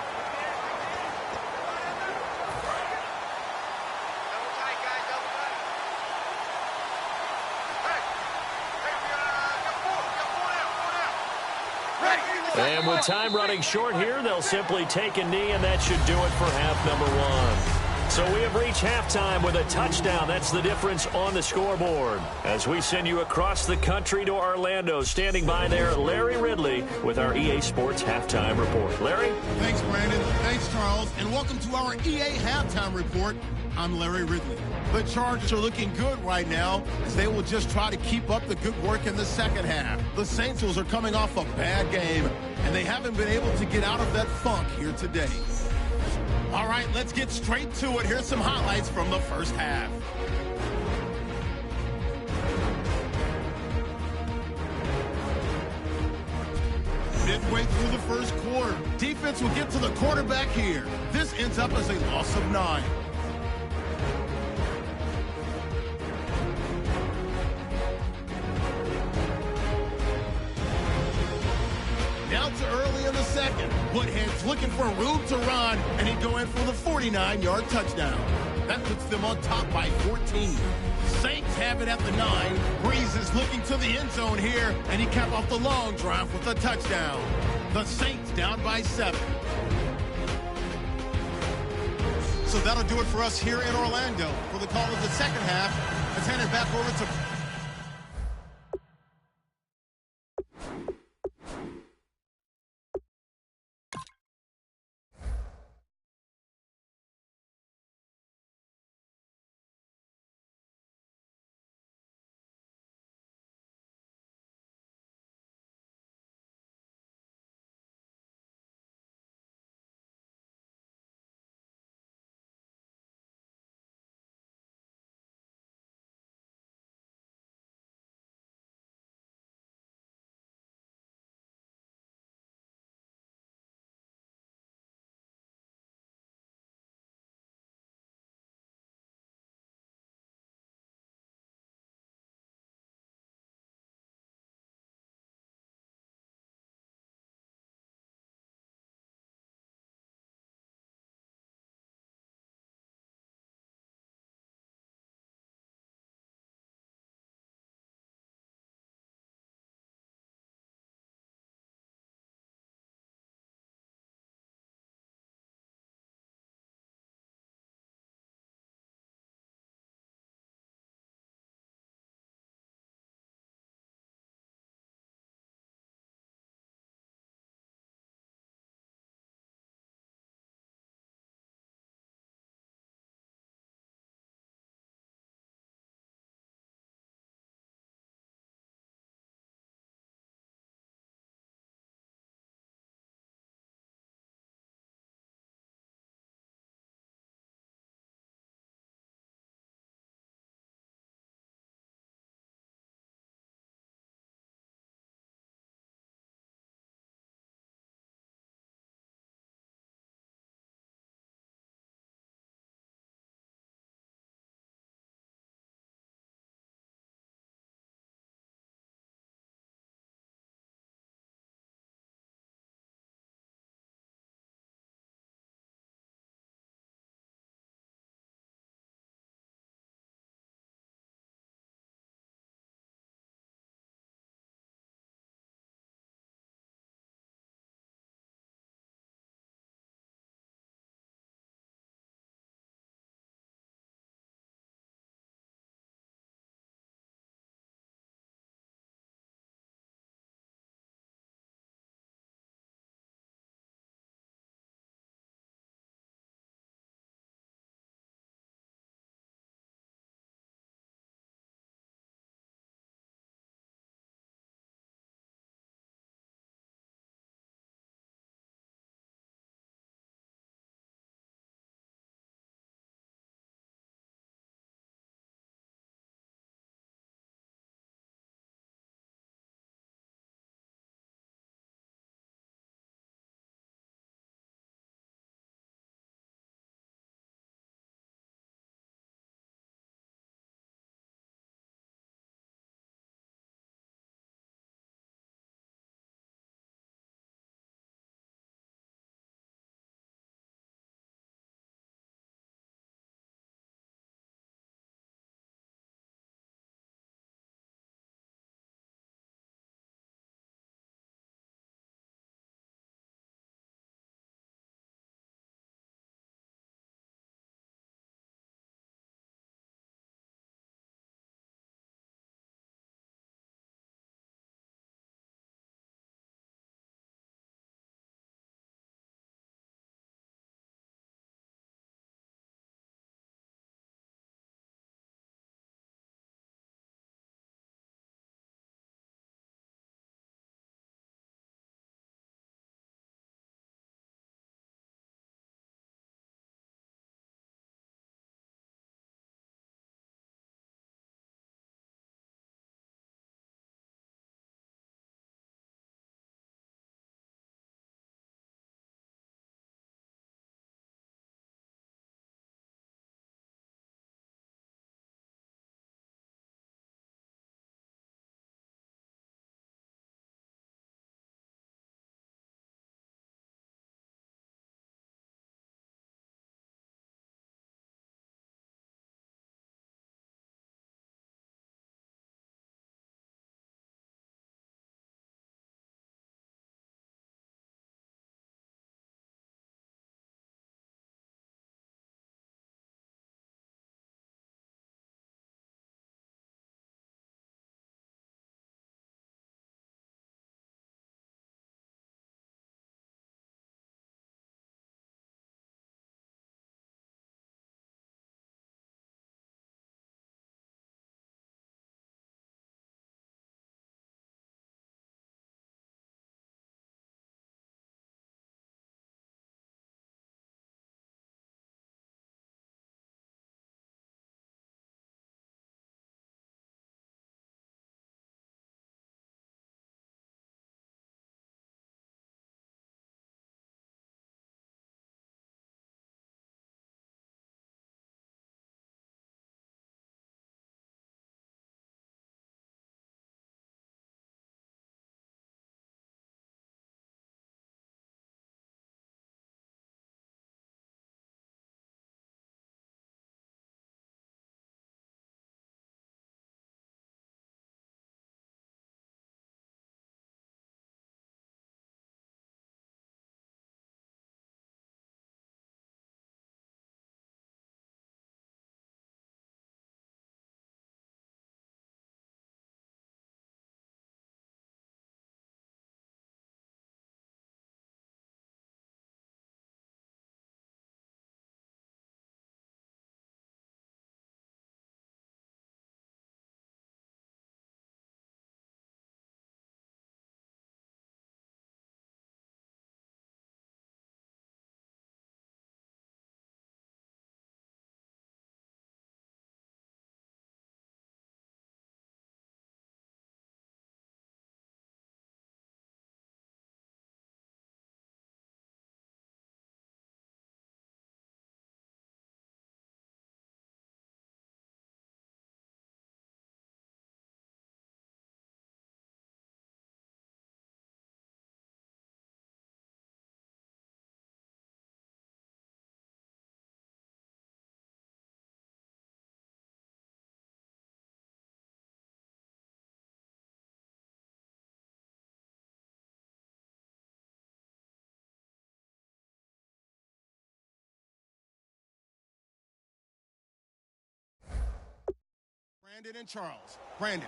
[SPEAKER 2] And with time running short here, they'll simply take a knee, and that should do it for half number one. So we have reached halftime with a touchdown. That's the difference on the scoreboard. As we send you across the country to Orlando, standing by there, Larry Ridley with our EA Sports Halftime Report. Larry?
[SPEAKER 1] Thanks, Brandon. Thanks, Charles. And welcome to our EA Halftime Report. I'm Larry Ridley. The Chargers are looking good right now as they will just try to keep up the good work in the second half. The Saints are coming off a bad game, and they haven't been able to get out of that funk here today. All right, let's get straight to it. Here's some highlights from the first half. Midway through the first quarter, defense will get to the quarterback here. This ends up as a loss of 9. Now to early in the second. Woodhead's looking for room to run, and he'd go in for the 49-yard touchdown. That puts them on top by 14. Saints have it at the 9. Breeze is looking to the end zone here, and he capped off the long drive with a touchdown. The Saints down by 7. So that'll do it for us here in Orlando. For the call of the second half, let's hand it back over to Brandon and Charles. Brandon.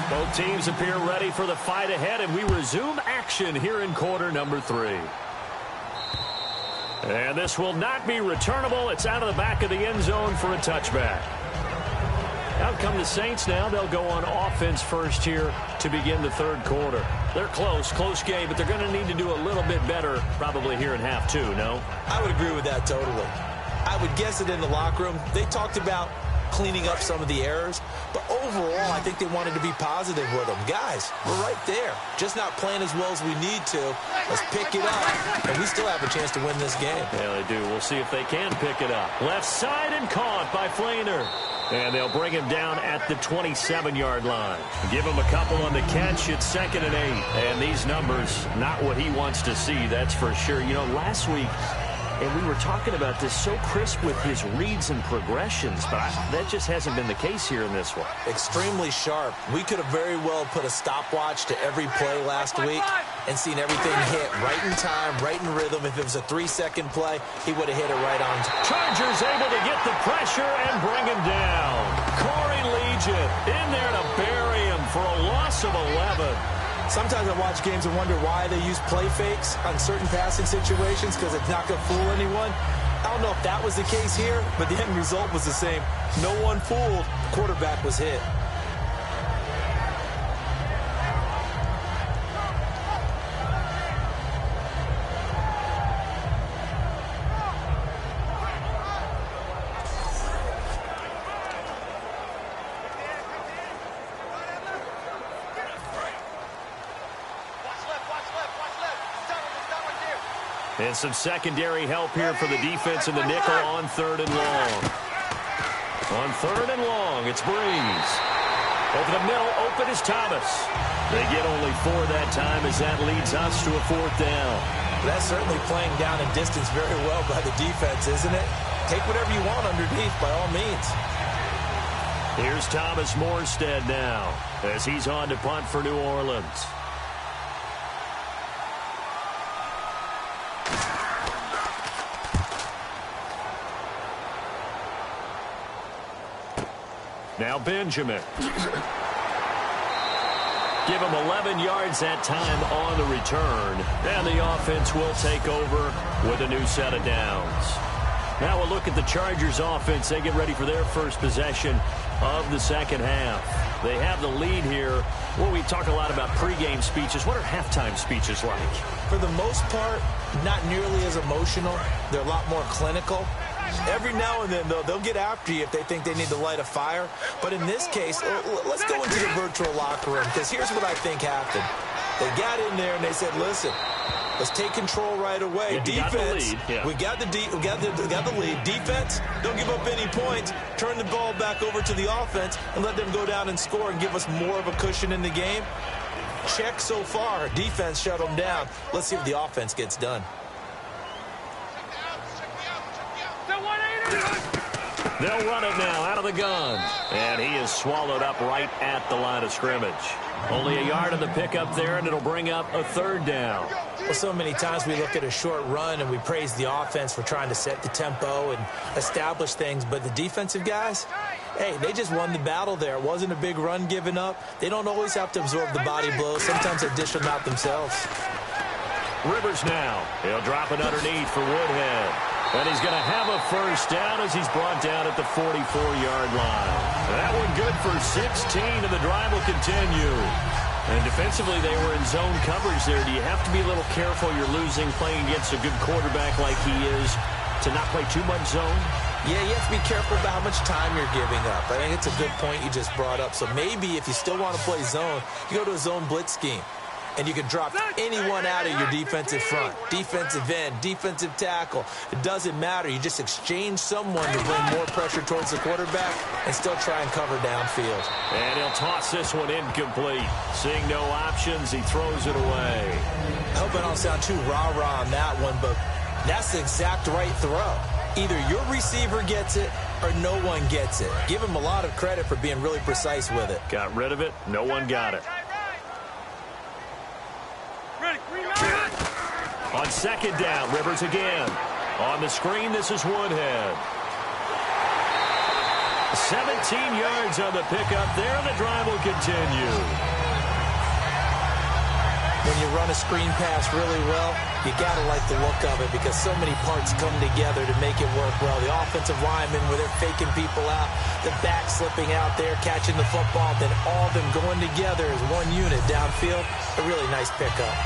[SPEAKER 2] Both teams appear ready for the fight ahead, and we resume action here in quarter number 3. And this will not be returnable. It's out of the back of the end zone for a touchback. Out come the Saints now. They'll go on offense first here to begin the third quarter. They're close game, but they're going to need to do a little bit better probably here in half 2, no?
[SPEAKER 3] I would agree with that totally. I would guess it in the locker room. They talked about cleaning up some of the errors, but overall I think they wanted to be positive with them. Guys, we're right there, just not playing as well as we need to. Let's pick it up, and we still have a chance to win this game.
[SPEAKER 2] Yeah, they do. We'll see if they can pick it up. Left side and caught by Flainer, and they'll bring him down at the 27-yard line. Give him a couple on the catch. It's 2nd and 8, and these numbers, not what he wants to see, that's for sure. You know, last week, and we were talking about this, so crisp with his reads and progressions, but that just hasn't been the case here in this one.
[SPEAKER 3] Extremely sharp. We could have very well put a stopwatch to every play last week and seen everything hit right in time, right in rhythm. If it was a 3-second play, he would have hit it right on.
[SPEAKER 2] Chargers able to get the pressure and bring him down. Corey Legion in there to bury him for a loss of 11.
[SPEAKER 3] Sometimes I watch games and wonder why they use play fakes on certain passing situations, because it's not going to fool anyone. I don't know if that was the case here, but the end result was the same. No one fooled. The quarterback was hit.
[SPEAKER 2] And some secondary help here for the defense in the nickel on 3rd and long. On 3rd and long, it's Breeze. Over the middle, open is Thomas. They get only 4 that time as that leads us to a 4th down.
[SPEAKER 3] That's certainly playing down in distance very well by the defense, isn't it? Take whatever you want underneath by all means.
[SPEAKER 2] Here's Thomas Morstead now as he's on to punt for New Orleans. Now Benjamin. Give him 11 yards that time on the return. And the offense will take over with a new set of downs. Now we'll look at the Chargers offense. They get ready for their first possession of the second half. They have the lead here. Well, we talk a lot about pregame speeches. What are halftime speeches like?
[SPEAKER 3] For the most part, not nearly as emotional. They're a lot more clinical. Every now and then, though, they'll get after you if they think they need to light a fire. But in this case, let's go into the virtual locker room, because here's what I think happened. They got in there and they said, listen, let's take control right away.
[SPEAKER 2] Yeah,
[SPEAKER 3] defense,
[SPEAKER 2] we got
[SPEAKER 3] the lead. Defense, don't give up any points. Turn the ball back over to the offense and let them go down and score and give us more of a cushion in the game. Check so far. Defense shut them down. Let's see if the offense gets done.
[SPEAKER 2] They'll run it now out of the gun. And he is swallowed up right at the line of scrimmage. Only a yard on the pickup there, and it'll bring up a 3rd down.
[SPEAKER 3] Well, so many times we look at a short run and we praise the offense for trying to set the tempo and establish things. But the defensive guys, hey, they just won the battle there. It wasn't a big run given up. They don't always have to absorb the body blows. Sometimes they dish them out themselves.
[SPEAKER 2] Rivers now. He'll drop it underneath for Woodhead. And he's going to have a 1st down as he's brought down at the 44-yard line. That one good for 16, and the drive will continue. And defensively, they were in zone coverage there. Do you have to be a little careful? You're losing, playing against a good quarterback like he is, to not play too much zone?
[SPEAKER 3] Yeah, you have to be careful about how much time you're giving up. I think it's a good point you just brought up. So maybe if you still want to play zone, you go to a zone blitz scheme. And you can drop anyone out of your defensive front, defensive end, defensive tackle. It doesn't matter. You just exchange someone to bring more pressure towards the quarterback and still try and cover downfield.
[SPEAKER 2] And he'll toss this one incomplete. Seeing no options, he throws it away.
[SPEAKER 3] I hope I don't sound too rah-rah on that one, but that's the exact right throw. Either your receiver gets it or no one gets it. Give him a lot of credit for being really precise with it.
[SPEAKER 2] Got rid of it. No one got it. On second down, Rivers again. On the screen, this is Woodhead. 17 yards on the pickup there, and the drive will continue.
[SPEAKER 3] When you run a screen pass really well, you got to like the look of it because so many parts come together to make it work well. The offensive linemen, where they're faking people out, the back slipping out there, catching the football, then all of them going together as one unit downfield. A really nice pickup.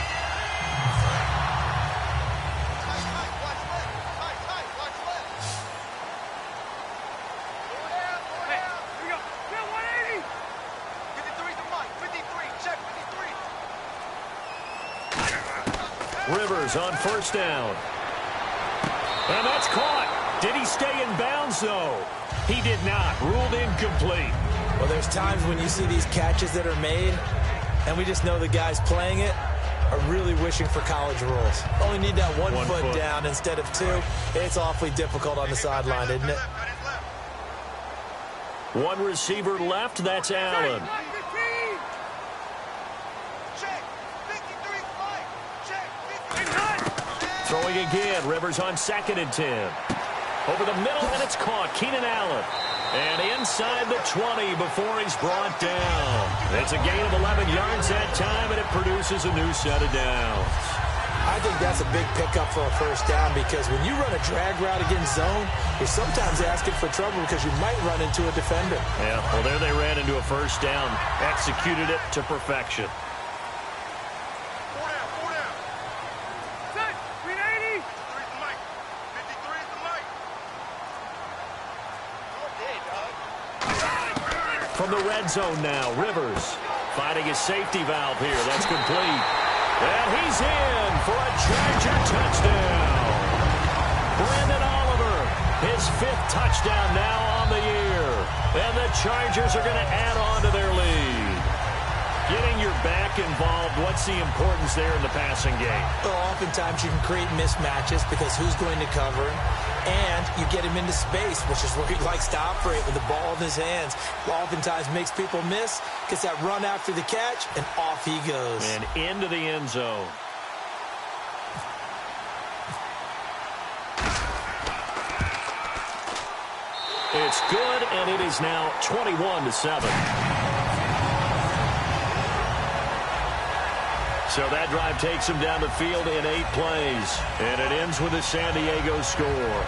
[SPEAKER 2] Rivers on first down. And that's caught. Did he stay in bounds, though? He did not. Ruled incomplete.
[SPEAKER 3] Well, there's times when you see these catches that are made, and we just know the guys playing it are really wishing for college rules. Only need that one foot down instead of two. It's awfully difficult on the sideline, isn't it?
[SPEAKER 2] One receiver left. That's Allen. Throwing again. Rivers on second and 10. Over the middle, and it's caught. Keenan Allen. And inside the 20 before he's brought down. It's a gain of 11 yards that time, and it produces a new set of downs.
[SPEAKER 3] I think that's a big pickup for a first down because when you run a drag route against zone, you're sometimes asking for trouble because you might run into a defender.
[SPEAKER 2] Yeah, well, there they ran into a first down. Executed it to perfection. From the red zone now, Rivers finding his safety valve here. That's complete. And he's in for a Charger touchdown. Brandon Oliver, his 5th touchdown now on the year. And the Chargers are going to add on to their lead. Getting your back involved, what's the importance there in the passing game?
[SPEAKER 3] Well, oftentimes you can create mismatches because who's going to cover him? And you get him into space, which is where he likes to operate with the ball in his hands. Oftentimes makes people miss, gets that run after the catch, and off he goes.
[SPEAKER 2] And into the end zone. It's good, and it is now 21-7. So that drive takes him down the field in 8 plays. And it ends with a San Diego score.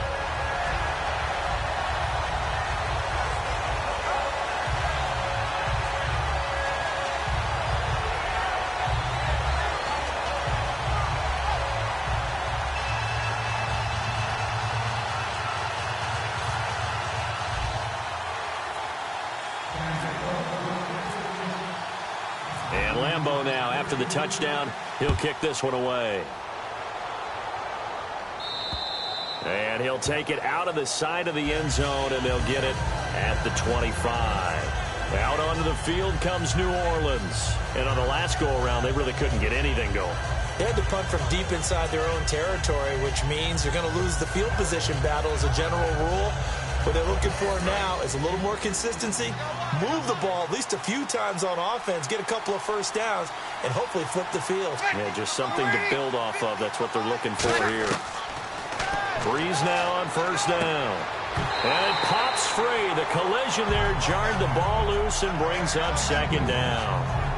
[SPEAKER 2] And Lambeau now, after the touchdown, he'll kick this one away. And he'll take it out of the side of the end zone, and they'll get it at the 25. Out onto the field comes New Orleans. And on the last go-around, they really couldn't get anything going.
[SPEAKER 3] They had to punt from deep inside their own territory, which means you're going to lose the field position battle as a general rule. What they're looking for now is a little more consistency, move the ball at least a few times on offense, get a couple of first downs, and hopefully flip the field.
[SPEAKER 2] Yeah, just something to build off of. That's what they're looking for here. Breeze now on first down. And it pops free. The collision there jarred the ball loose and brings up second down.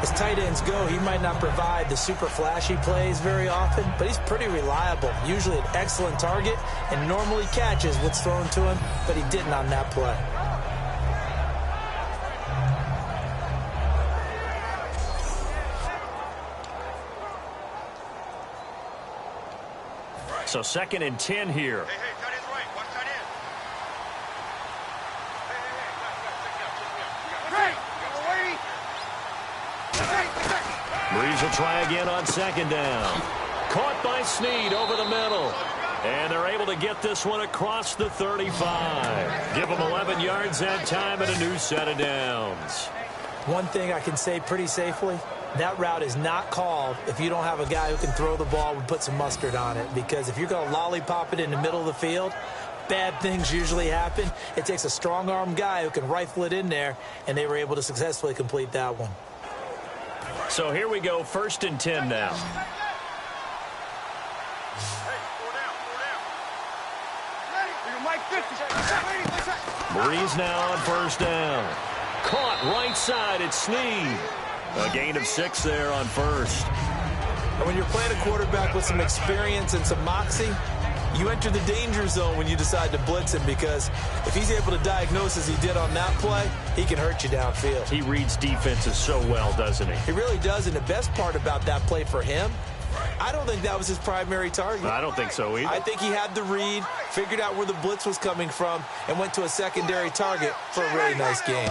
[SPEAKER 3] As tight ends go, he might not provide the super flashy plays very often, but he's pretty reliable. Usually an excellent target and normally catches what's thrown to him, but he didn't on that play.
[SPEAKER 2] So 2nd and 10 here.
[SPEAKER 6] Hey, tight end's right. Watch tight end.
[SPEAKER 2] Breeze will try again on 2nd down. Caught by Snead over the middle. And they're able to get this one across the 35. Give them 11 yards that time and a new set of downs.
[SPEAKER 3] One thing I can say pretty safely, that route is not called if you don't have a guy who can throw the ball and put some mustard on it. Because if you're going to lollipop it in the middle of the field, bad things usually happen. It takes a strong-armed guy who can rifle it in there, and they were able to successfully complete that one.
[SPEAKER 2] So here we go, 1st and 10 now. Breeze now on first down. Caught right side. It's Snead. A gain of 6 there on first.
[SPEAKER 3] And when you're playing a quarterback with some experience and some moxie, you enter the danger zone when you decide to blitz him, because if he's able to diagnose as he did on that play, he can hurt you downfield.
[SPEAKER 2] He reads defenses so well, doesn't he?
[SPEAKER 3] He really does, and the best part about that play for him, I don't think that was his primary target.
[SPEAKER 2] I don't think so either.
[SPEAKER 3] I think he had the read, figured out where the blitz was coming from, and went to a secondary target for a really nice game.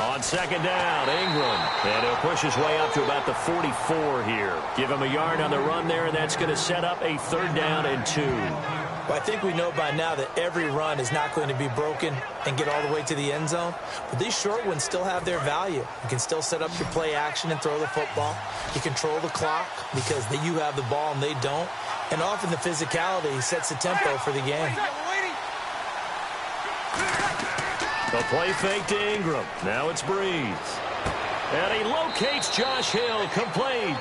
[SPEAKER 2] On second down, Ingram. And he'll push his way up to about the 44 here. Give him a yard on the run there, and that's going to set up a 3rd down and 2.
[SPEAKER 3] Well, I think we know by now that every run is not going to be broken and get all the way to the end zone. But these short ones still have their value. You can still set up your play action and throw the football. You control the clock because you have the ball and they don't. And often the physicality sets the tempo for the game.
[SPEAKER 2] The play fake to Ingram. Now it's Breeze. And he locates Josh Hill. Complete.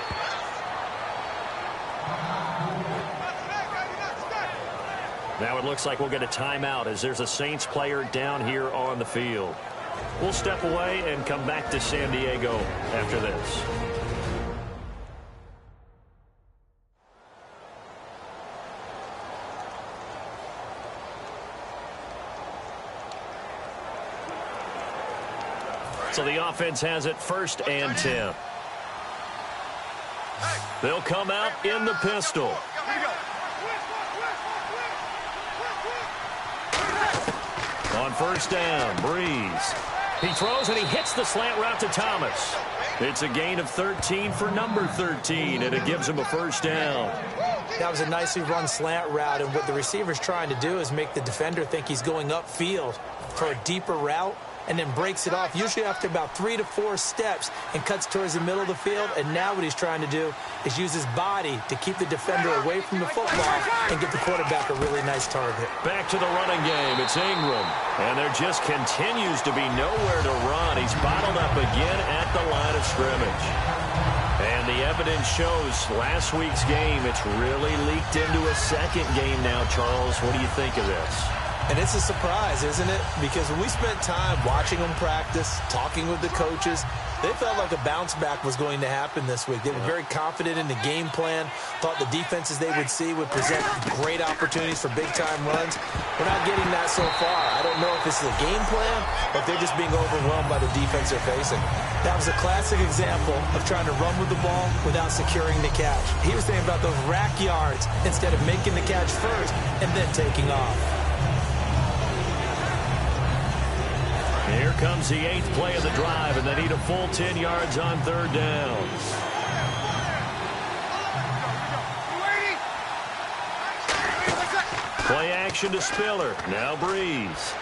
[SPEAKER 2] Now it looks like we'll get a timeout as there's a Saints player down here on the field. We'll step away and come back to San Diego after this. So the offense has it 1st and 10. They'll come out in the pistol. On first down, Breeze. He throws and he hits the slant route to Thomas. It's a gain of 13 for number 13, and it gives him a 1st down.
[SPEAKER 3] That was a nicely run slant route, and what the receiver's trying to do is make the defender think he's going upfield for a deeper route, and then breaks it off, usually after about 3 to 4 steps, and cuts towards the middle of the field. And now what he's trying to do is use his body to keep the defender away from the football and give the quarterback a really nice target.
[SPEAKER 2] Back to the running game. It's Ingram. And there just continues to be nowhere to run. He's bottled up again at the line of scrimmage. And the evidence shows last week's game, it's really leaked into a second game now, Charles. What do you think of this?
[SPEAKER 3] And it's a surprise, isn't it? Because when we spent time watching them practice, talking with the coaches, they felt like a bounce back was going to happen this week. They were very confident in the game plan, thought the defenses they would see would present great opportunities for big-time runs. We're not getting that so far. I don't know if this is a game plan or if they're just being overwhelmed by the defense they're facing. That was a classic example of trying to run with the ball without securing the catch. He was thinking about those rack yards instead of making the catch first and then taking off.
[SPEAKER 2] Here comes the 8th play of the drive, and they need a full 10 yards on 3rd down. Play action to Spiller. Now Breeze.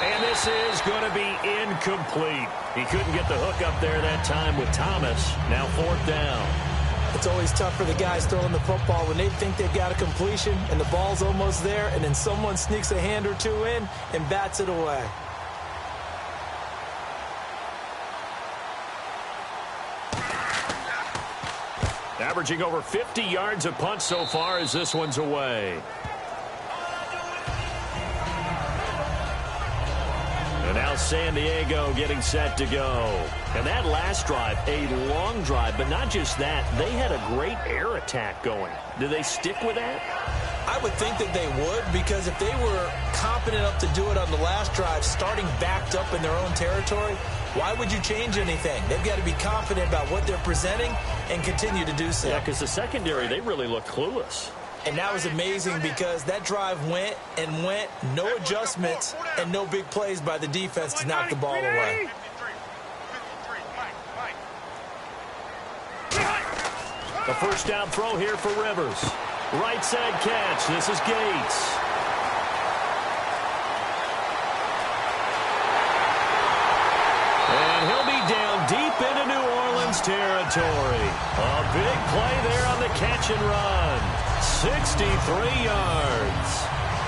[SPEAKER 2] And this is going to be incomplete. He couldn't get the hook up there that time with Thomas. Now 4th down.
[SPEAKER 3] It's always tough for the guys throwing the football when they think they've got a completion and the ball's almost there, and then someone sneaks a hand or two in and bats it away.
[SPEAKER 2] Averaging over 50 yards a punt so far as this one's away. And now San Diego getting set to go. And that last drive, a long drive, but not just that. They had a great air attack going. Do they stick with that?
[SPEAKER 3] I would think that they would, because if they were competent enough to do it on the last drive, starting backed up in their own territory, why would you change anything? They've got to be confident about what they're presenting and continue to do so.
[SPEAKER 2] Yeah, because the secondary, they really looked clueless.
[SPEAKER 3] And that was amazing because that drive went and went, no adjustments, and no big plays by the defense to knock the ball away.
[SPEAKER 2] The 1st down throw here for Rivers. Right side catch. This is Gates. And he'll be down deep into New Orleans territory. A big play there on the catch and run. 63 yards.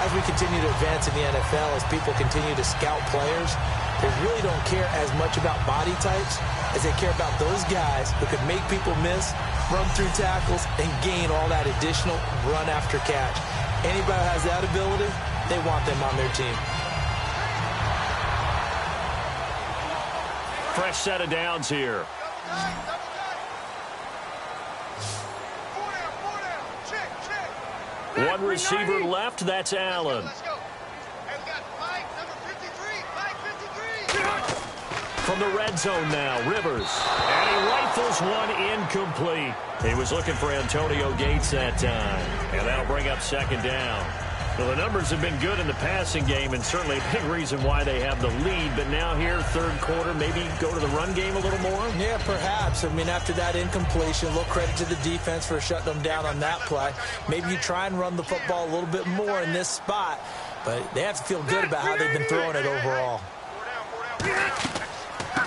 [SPEAKER 3] As we continue to advance in the NFL, as people continue to scout players, they really don't care as much about body types as they care about those guys who can make people miss, run through tackles, and gain all that additional run after catch. Anybody who has that ability, they want them on their team.
[SPEAKER 2] Fresh set of downs here. One receiver left. That's Allen. From the red zone now, Rivers. And he rifles one incomplete. He was looking for Antonio Gates that time. And that'll bring up second down. Well, the numbers have been good in the passing game, and certainly a big reason why they have the lead. But now here, third quarter, maybe go to the run game a little more?
[SPEAKER 3] Yeah, perhaps. I mean, after that incompletion, a little credit to the defense for shutting them down on that play. Maybe you try and run the football a little bit more in this spot, but they have to feel good about how they've been throwing it overall.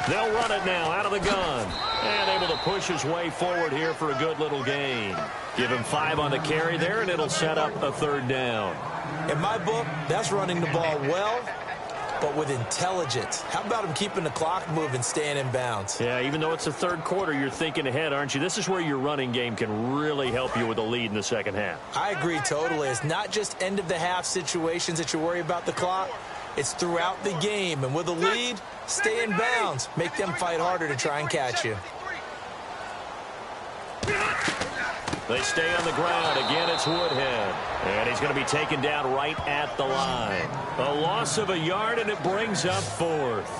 [SPEAKER 2] They'll run it now out of the gun. And able to push his way forward here for a good little gain. Give him 5 on the carry there, and it'll set up a third down.
[SPEAKER 3] In my book, that's running the ball well, but with intelligence. How about him keeping the clock moving, staying in bounds?
[SPEAKER 2] Yeah, even though it's the third quarter, you're thinking ahead, aren't you? This is where your running game can really help you with a lead in the second half.
[SPEAKER 3] I agree totally. It's not just end-of-the-half situations that you worry about the clock. It's throughout the game. And with a lead, stay in bounds. Make them fight harder to try and catch you.
[SPEAKER 2] They stay on the ground. Again, it's Woodhead. And he's going to be taken down right at the line. A loss of a yard, and it brings up fourth.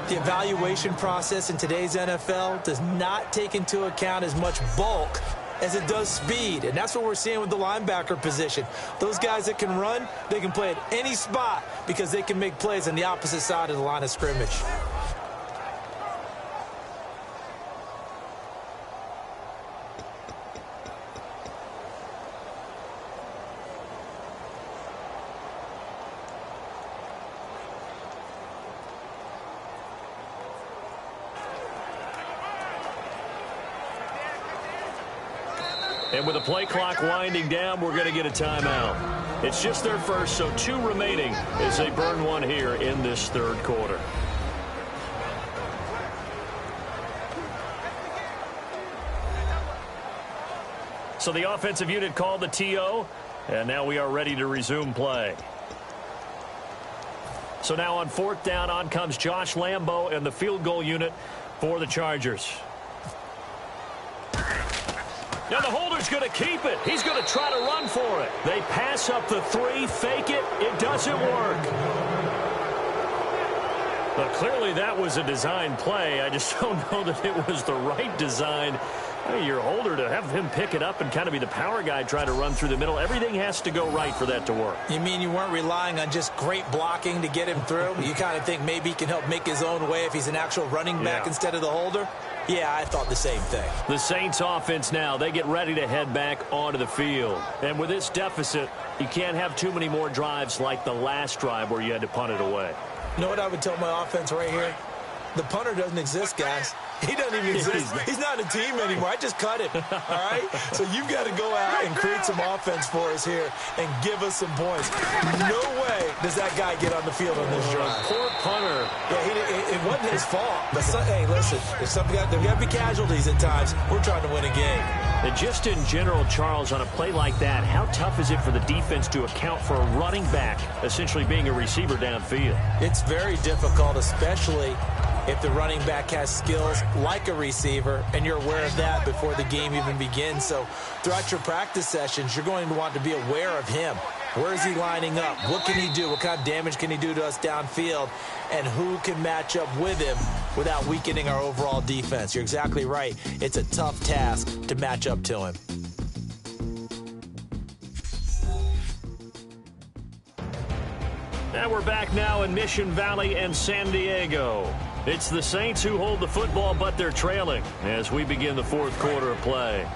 [SPEAKER 3] The evaluation process in today's NFL does not take into account as much bulk as it does speed, and that's what we're seeing with the linebacker position. Those guys that can run, they can play at any spot because they can make plays on the opposite side of the line of scrimmage.
[SPEAKER 2] And with the play clock winding down, we're going to get a timeout. It's just their first, so 2 remaining as they burn one here in this third quarter. So the offensive unit called the TO, and now we are ready to resume play. So now on fourth down, on comes Josh Lambo and the field goal unit for the Chargers. Now the holder's going to keep it. He's going to try to run for it. They pass up the 3, fake it. It doesn't work. But clearly that was a design play. I just don't know that it was the right design. Your holder, to have him pick it up and kind of be the power guy trying to run through the middle, everything has to go right for that to work.
[SPEAKER 3] You mean you weren't relying on just great blocking to get him through? You kind of think maybe he can help make his own way if he's an actual running back instead of the holder? Yeah, I thought the same thing.
[SPEAKER 2] The Saints offense now, they get ready to head back onto the field. And with this deficit, you can't have too many more drives like the last drive where you had to punt it away.
[SPEAKER 3] You know what I would tell my offense right here? The punter doesn't exist, guys. He doesn't even exist. He's not a team anymore. I just cut him. All right? So you've got to go out and create some offense for us here and give us some points. No way does that guy get on the field on this drive.
[SPEAKER 2] Poor punter.
[SPEAKER 3] Yeah, it wasn't his fault. But hey, listen, if there got to be casualties at times. We're trying to win a game.
[SPEAKER 2] And just in general, Charles, on a play like that, how tough is it for the defense to account for a running back essentially being a receiver downfield?
[SPEAKER 3] It's very difficult, especially if the running back has skills like a receiver, and you're aware of that before the game even begins. So throughout your practice sessions, you're going to want to be aware of him. Where is he lining up? What can he do? What kind of damage can he do to us downfield? And who can match up with him without weakening our overall defense? You're exactly right. It's a tough task to match up to him.
[SPEAKER 2] And we're back now in Mission Valley and San Diego. It's the Saints who hold the football, but they're trailing as we begin the fourth quarter of play.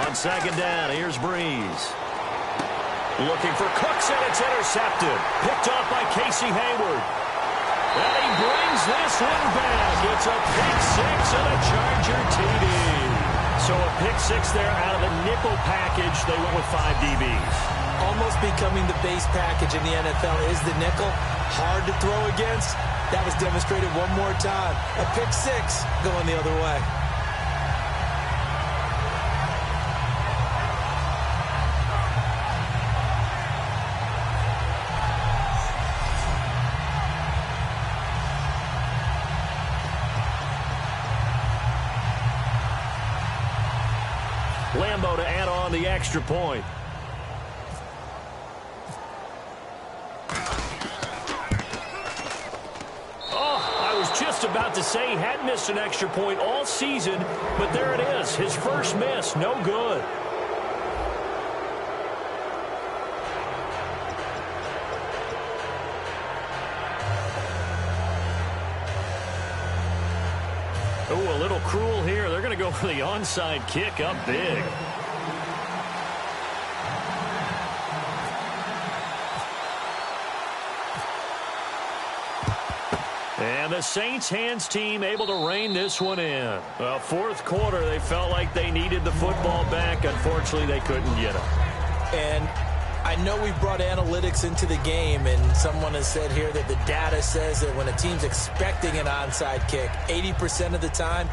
[SPEAKER 2] On second down, here's Breeze. Looking for Cooks, and it's intercepted. Picked off by Casey Hayward. And he brings this one back. It's a pick 6 and a Charger TD. So So a pick six there out of the nickel package. They went with 5 DBs.
[SPEAKER 3] Almost becoming the base package in the NFL is the nickel. Hard to throw against. That was demonstrated one more time. A pick six going the other way.
[SPEAKER 2] Lambo to add on the extra point. I was just about to say he hadn't missed an extra point all season, but there it is. His first miss, no good. Oh, a little cruel here. They're going to go for the onside kick up big. And the Saints hands team able to rein this one in. Well, fourth quarter, they felt like they needed the football back. Unfortunately, they couldn't get it.
[SPEAKER 3] And I know we brought analytics into the game, and someone has said here that the data says that when a team's expecting an onside kick, 80% of the time,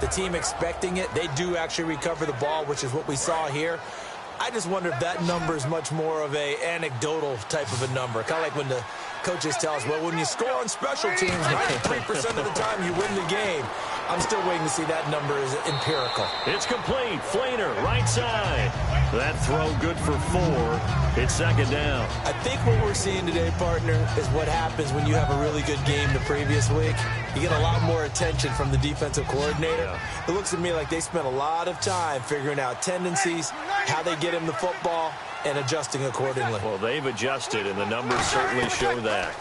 [SPEAKER 3] the team expecting it, they do actually recover the ball, which is what we saw here. I just wonder if that number is much more of a anecdotal type of a number. Kind of like when the coaches tell us, well, when you score on special teams, 93% of the time you win the game. I'm still waiting to see that number is empirical.
[SPEAKER 2] It's complete. Flainer, right side. That throw good for 4. It's second down.
[SPEAKER 3] I think what we're seeing today, partner, is what happens when you have a really good game the previous week. You get a lot more attention from the defensive coordinator. Yeah. It looks to me like they spent a lot of time figuring out tendencies, how they get him the football, and adjusting accordingly.
[SPEAKER 2] Well, they've adjusted, and the numbers certainly show that.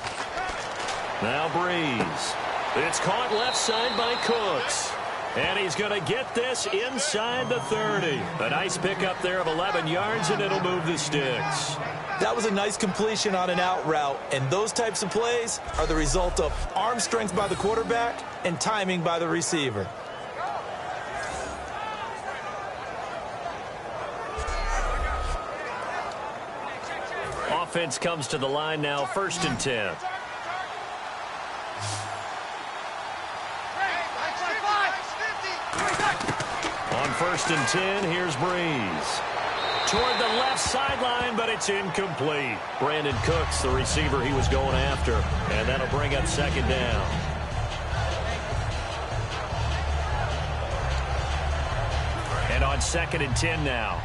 [SPEAKER 2] Now Breeze. It's caught left side by Cooks. And he's going to get this inside the 30. A nice pickup there of 11 yards, and it'll move the sticks.
[SPEAKER 3] That was a nice completion on an out route, and those types of plays are the result of arm strength by the quarterback and timing by the receiver.
[SPEAKER 2] Offense comes to the line now, 1st and 10. On 1st and 10, here's Breeze. Toward the left sideline, but it's incomplete. Brandon Cooks, the receiver he was going after, and that'll bring up second down. And on 2nd and 10 now.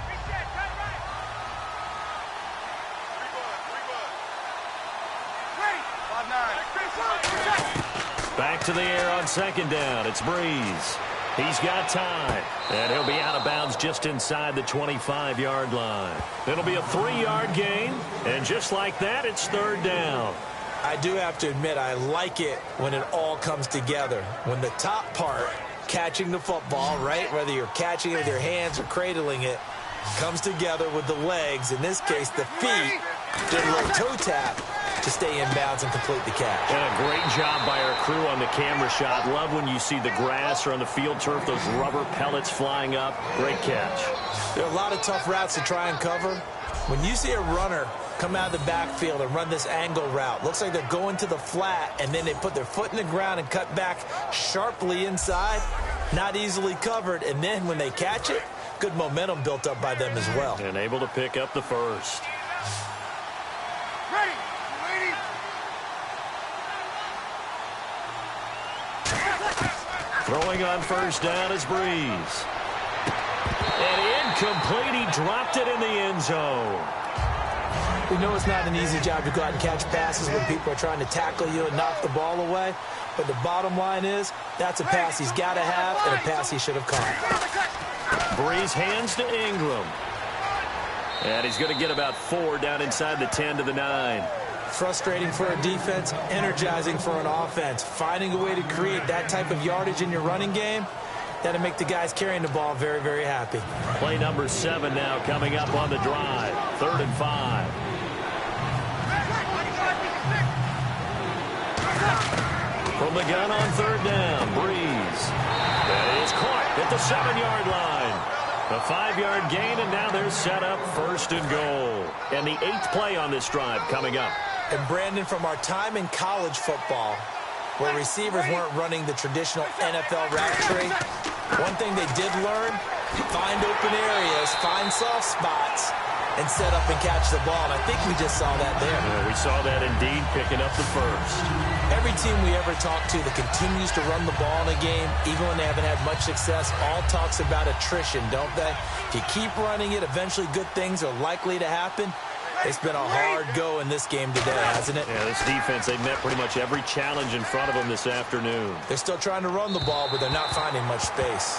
[SPEAKER 2] Back to the air on 2nd down. It's Breeze. He's got time, and he'll be out of bounds just inside the 25-yard line. It'll be a 3-yard gain, and just like that, it's 3rd down.
[SPEAKER 3] I do have to admit, I like it when it all comes together. When the top part, catching the football, right, whether you're catching it with your hands or cradling it, comes together with the legs, in this case, the feet, did a little toe tap to stay in bounds and complete the catch.
[SPEAKER 2] And a great job by our crew on the camera shot. Love when you see the grass or on the field turf, those rubber pellets flying up. Great catch.
[SPEAKER 3] There are a lot of tough routes to try and cover. When you see a runner come out of the backfield and run this angle route, looks like they're going to the flat, and then they put their foot in the ground and cut back sharply inside, not easily covered, and then when they catch it, good momentum built up by them as well.
[SPEAKER 2] And able to pick up the first.
[SPEAKER 6] Ready.
[SPEAKER 2] Throwing on 1st down is Breeze. And incomplete. He dropped it in the end zone.
[SPEAKER 3] We know it's not an easy job to go out and catch passes when people are trying to tackle you and knock the ball away. But the bottom line is, that's a pass he's got to have and a pass he should have caught.
[SPEAKER 2] Breeze hands to Ingram. And he's going to get about 4 down inside the 10 to the 9.
[SPEAKER 3] Frustrating for a defense, energizing for an offense. Finding a way to create that type of yardage in your running game, that'll make the guys carrying the ball very, very happy.
[SPEAKER 2] Play number 7 now coming up on the drive. 3rd and 5. From the gun on 3rd down, Breeze. That is caught at the 7-yard line. A 5-yard gain, and now they're set up 1st and goal. And the 8th play on this drive coming up.
[SPEAKER 3] And Brandon, from our time in college football, where receivers weren't running the traditional NFL route tree, one thing they did learn, find open areas, find soft spots, and set up and catch the ball. And I think we just saw that there.
[SPEAKER 2] Yeah, we saw that indeed, picking up the first.
[SPEAKER 3] Every team we ever talk to that continues to run the ball in a game, even when they haven't had much success, all talks about attrition, don't they? If you keep running it, eventually good things are likely to happen. It's been a hard go in this game today, hasn't it?
[SPEAKER 2] Yeah, this defense, they met pretty much every challenge in front of them this afternoon.
[SPEAKER 3] They're still trying to run the ball, but they're not finding much space.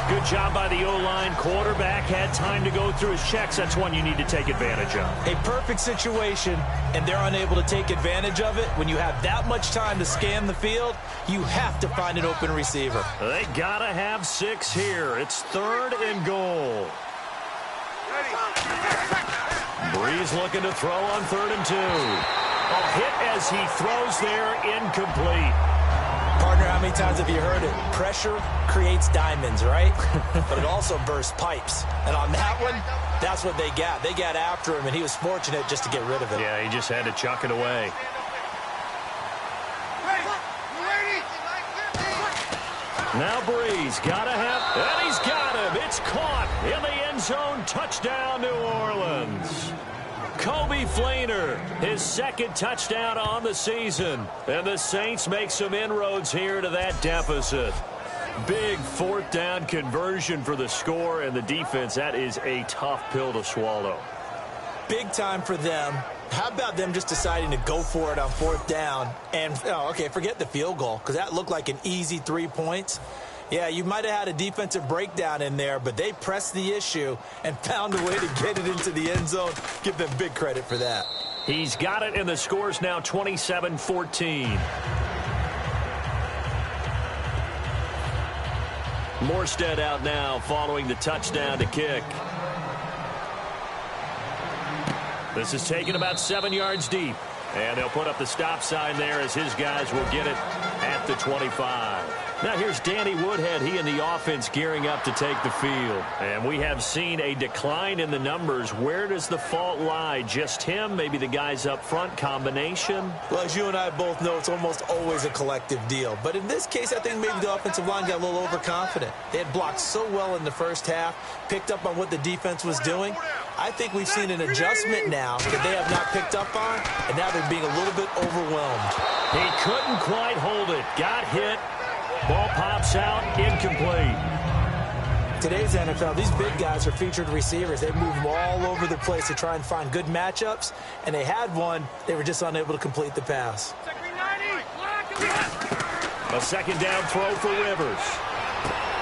[SPEAKER 2] Good job by the O-line. Quarterback had time to go through his checks. That's one you need to take advantage of.
[SPEAKER 3] A perfect situation, and they're unable to take advantage of it. When you have that much time to scan the field, you have to find an open receiver.
[SPEAKER 2] They got to have 6 here. It's 3rd and goal. Breeze looking to throw on 3rd and 2. A hit as he throws there, incomplete.
[SPEAKER 3] Partner, how many times have you heard it? Pressure creates diamonds, right? But it also bursts pipes. And on that one, that's what they got. They got after him, and he was fortunate just to get rid of it.
[SPEAKER 2] Yeah, he just had to chuck it away. Now Breeze got to have, and he's got him. It's caught in the end zone. Touchdown, New Orleans. Kobe Flainer, his 2nd touchdown on the season. And the Saints make some inroads here to that deficit. Big 4th down conversion for the score, and the defense, that is a tough pill to swallow.
[SPEAKER 3] Big time for them. How about them just deciding to go for it on 4th down? And, okay, forget the field goal, because that looked like an easy 3 points. Yeah, you might have had a defensive breakdown in there, but they pressed the issue and found a way to get it into the end zone. Give them big credit for that.
[SPEAKER 2] He's got it, and the score's now 27-14. Morstead out now following the touchdown to kick. This is taken about 7 yards deep. And they'll put up the stop sign there as his guys will get it at the 25. Now here's Danny Woodhead. He and the offense gearing up to take the field. And we have seen a decline in the numbers. Where does the fault lie? Just him? Maybe the guys up front? Combination?
[SPEAKER 3] Well, as you and I both know, it's almost always a collective deal. But in this case, I think maybe the offensive line got a little overconfident. They had blocked so well in the first half, picked up on what the defense was doing. I think we've seen an adjustment now that they have not picked up on, and now they're being a little bit overwhelmed.
[SPEAKER 2] He couldn't quite hold it. Got hit. Ball pops out, incomplete.
[SPEAKER 3] Today's NFL, these big guys are featured receivers. They move them all over the place to try and find good matchups, and they had one. They were just unable to complete the pass.
[SPEAKER 2] A 2nd down throw for Rivers.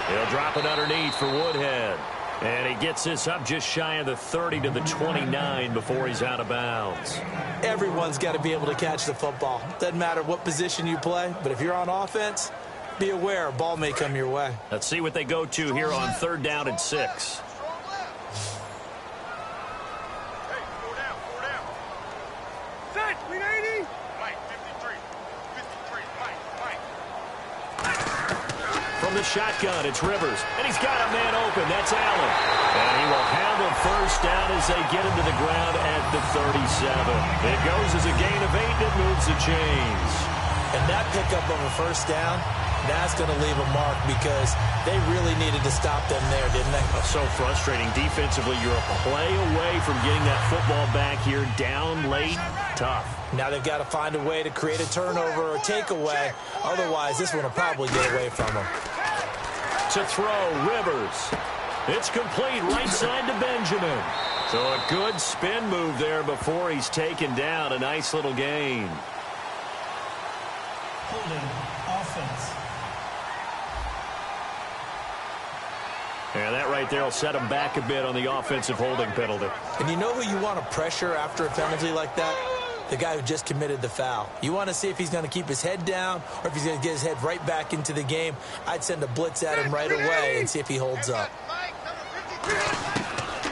[SPEAKER 2] He'll drop it underneath for Woodhead. And he gets this up just shy of the 30 to the 29 before he's out of bounds.
[SPEAKER 3] Everyone's got to be able to catch the football. Doesn't matter what position you play, but if you're on offense, be aware a ball may come your way.
[SPEAKER 2] Let's see what they go to here on 3rd down and 6. From the shotgun, it's Rivers, and he's got a man open. That's Allen. And he will have a 1st down as they get him to the ground at the 37. It goes as a gain of 8, and it moves the chains.
[SPEAKER 3] And that pickup of a 1st down, that's going to leave a mark because they really needed to stop them there, didn't they?
[SPEAKER 2] So frustrating. Defensively, you're a play away from getting that football back here down late. Tough.
[SPEAKER 3] Now they've got to find a way to create a turnover or takeaway. Otherwise, this one will probably get away from them.
[SPEAKER 2] To throw, Rivers. It's complete right side to Benjamin. So a good spin move there before he's taken down. A nice little gain.
[SPEAKER 5] Holding offense.
[SPEAKER 2] And that right there will set him back a bit on the offensive holding penalty.
[SPEAKER 3] And you know who you want to pressure after a penalty like that? The guy who just committed the foul. You want to see if he's going to keep his head down or if he's going to get his head right back into the game. I'd send a blitz at him right away and see if he holds up.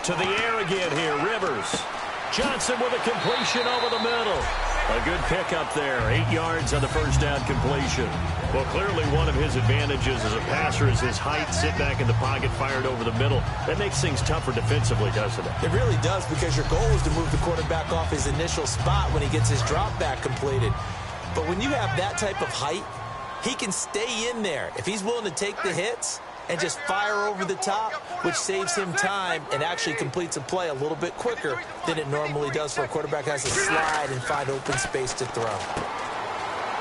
[SPEAKER 2] To the air again here, Rivers. Johnson with a completion over the middle. A good pickup there. 8 yards on the first down completion. Well, clearly one of his advantages as a passer is his height. Sit back in the pocket, fired over the middle. That makes things tougher defensively, doesn't it?
[SPEAKER 3] It really does, because your goal is to move the quarterback off his initial spot when he gets his drop back completed. But when you have that type of height, he can stay in there. If he's willing to take the hits and just fire over the top, which saves him time and actually completes a play a little bit quicker than it normally does for a quarterback who has to slide and find open space to throw.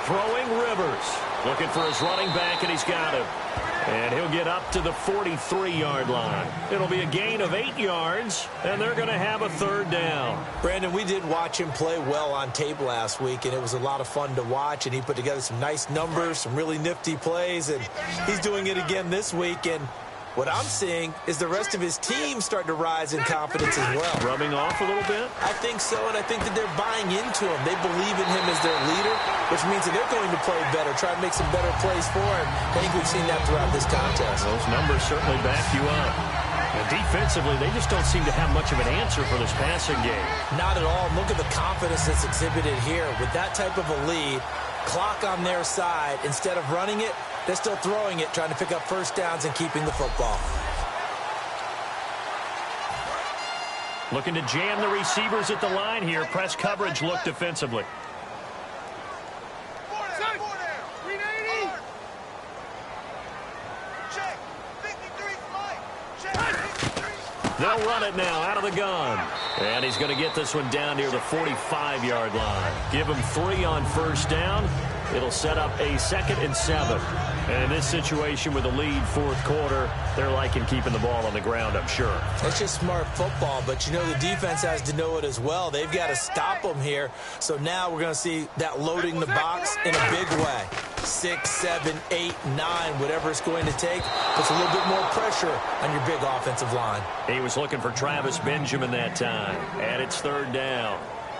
[SPEAKER 2] Throwing Rivers. Looking for his running back, and he's got him. And he'll get up to the 43-yard line. It'll be a gain of 8 yards, and they're going to have a third down.
[SPEAKER 3] Brandon, we did watch him play well on tape last week, and it was a lot of fun to watch, and he put together some nice numbers, some really nifty plays, and he's doing it again this week. And what I'm seeing is the rest of his team starting to rise in confidence as well.
[SPEAKER 2] Rubbing off a little bit?
[SPEAKER 3] I think so, and I think that they're buying into him. They believe in him as their leader, which means that they're going to play better, try to make some better plays for him. I think we've seen that throughout this contest.
[SPEAKER 2] Those numbers certainly back you up. And defensively, they just don't seem to have much of an answer for this passing game.
[SPEAKER 3] Not at all. Look at the confidence that's exhibited here. With that type of a lead, clock on their side, instead of running it, they're still throwing it, trying to pick up first downs and keeping the football.
[SPEAKER 2] Looking to jam the receivers at the line here. Press coverage look defensively. They'll run it now out of the gun. And he's going to get this one down near the 45-yard line. Give him 3 on first down. It'll set up a 2nd and 7. And in this situation with a lead fourth quarter, they're liking keeping the ball on the ground, I'm sure.
[SPEAKER 3] That's just smart football, but you know the defense has to know it as well. They've got to stop them here. So now we're going to see that loading the box in a big way. 6, 7, 8, 9, whatever it's going to take, puts a little bit more pressure on your big offensive line.
[SPEAKER 2] He was looking for Travis Benjamin that time, and it's 3rd down.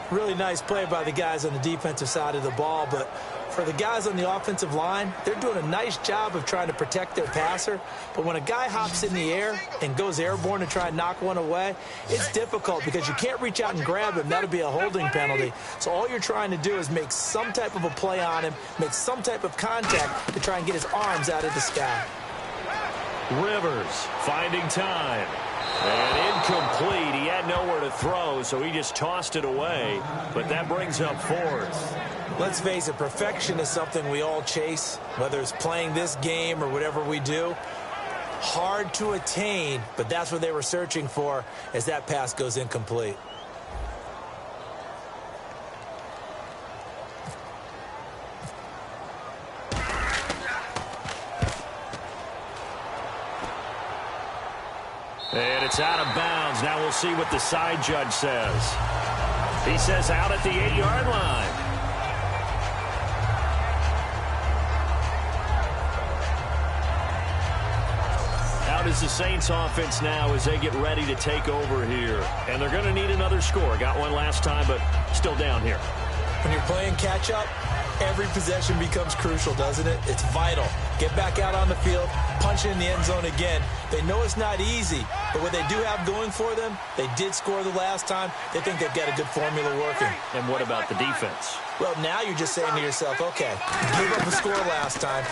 [SPEAKER 3] Really nice play by the guys on the defensive side of the ball, but for the guys on the offensive line, they're doing a nice job of trying to protect their passer. But when a guy hops in the air and goes airborne to try and knock one away, it's difficult because you can't reach out and grab him. That'll be a holding penalty. So all you're trying to do is make some type of a play on him, make some type of contact to try and get his arms out of the sky.
[SPEAKER 2] Rivers finding time. And incomplete. He had nowhere to throw, so he just tossed it away. But that brings up 4th.
[SPEAKER 3] Let's face it, perfection is something we all chase, whether it's playing this game or whatever we do. Hard to attain, but that's what they were searching for as that pass goes incomplete.
[SPEAKER 2] And it's out of bounds. Now we'll see what the side judge says. He says out at the 8-yard line. Out is the Saints offense now as they get ready to take over here. And they're going to need another score. Got one last time, but still down here.
[SPEAKER 3] When you're playing catch-up, every possession becomes crucial, doesn't it? It's vital. Get back out on the field, punch it in the end zone again. They know it's not easy, but what they do have going for them, they did score the last time. They think they've got a good formula working.
[SPEAKER 2] And what about the defense?
[SPEAKER 3] Well, now you're just saying to yourself, okay, gave up a score last time.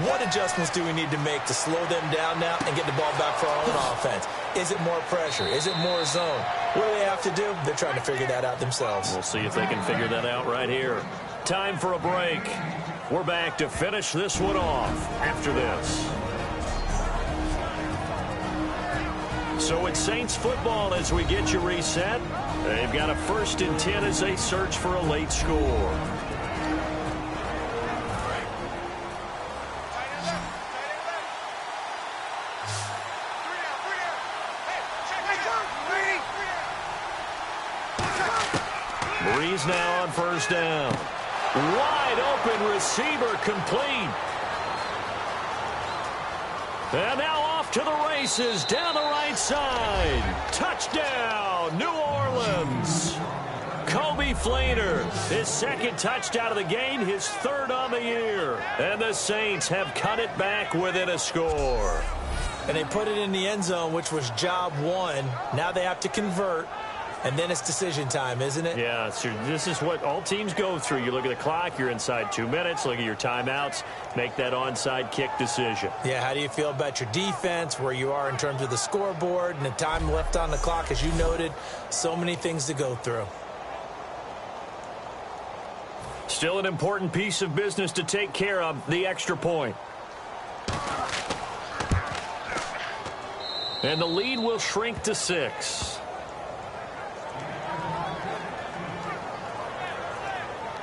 [SPEAKER 3] What adjustments do we need to make to slow them down now and get the ball back for our own offense? Is it more pressure? Is it more zone? What do they have to do? They're trying to figure that out themselves. We'll
[SPEAKER 2] see if they can figure that out right here. Time for a break. We're back to finish this one off after this. So it's Saints football as we get you reset. They've got a 1st and 10 as they search for a late score. Breeze now on first down. Wide open receiver complete. And now off to the races down the right side. Touchdown, New Orleans. Kobe Fleener, his 2nd touchdown of the game, his 3rd on the year. And the Saints have cut it back within a score.
[SPEAKER 3] And they put it in the end zone, which was job 1. Now they have to convert. And then it's decision time, isn't it?
[SPEAKER 2] Yeah, so this is what all teams go through. You look at the clock, you're inside 2 minutes, look at your timeouts, make that onside kick decision.
[SPEAKER 3] Yeah, how do you feel about your defense, where you are in terms of the scoreboard and the time left on the clock, as you noted? So many things to go through.
[SPEAKER 2] Still an important piece of business to take care of, the extra point. And the lead will shrink to 6.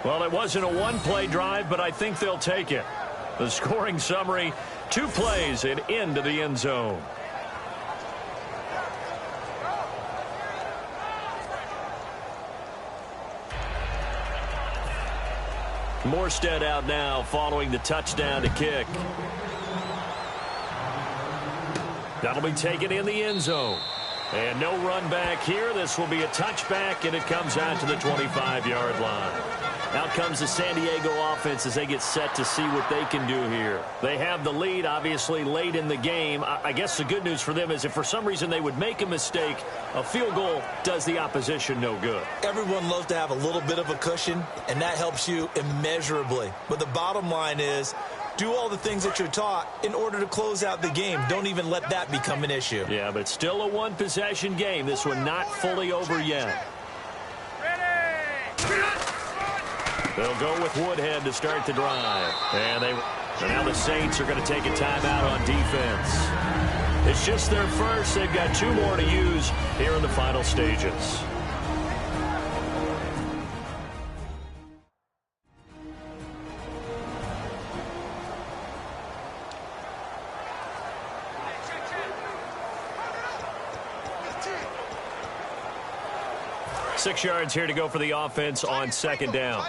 [SPEAKER 2] Well, it wasn't a one-play drive, but I think they'll take it. The scoring summary, 2 plays and into the end zone. Morstead out now following the touchdown to kick. That'll be taken in the end zone. And no run back here. This will be a touchback, and it comes out to the 25-yard line. Out comes the San Diego offense as they get set to see what they can do here. They have the lead, obviously, late in the game. I guess the good news for them is if for some reason they would make a mistake, a field goal does the opposition no good.
[SPEAKER 3] Everyone loves to have a little bit of a cushion, and that helps you immeasurably. But the bottom line is, do all the things that you're taught in order to close out the game. Don't even let that become an issue.
[SPEAKER 2] Yeah, but it's still a one-possession game. This one not fully over yet. They'll go with Woodhead to start the drive. And now the Saints are going to take a timeout on defense. It's just their first. They've got 2 more to use here in the final stages. Six yards here to go for the offense on second down.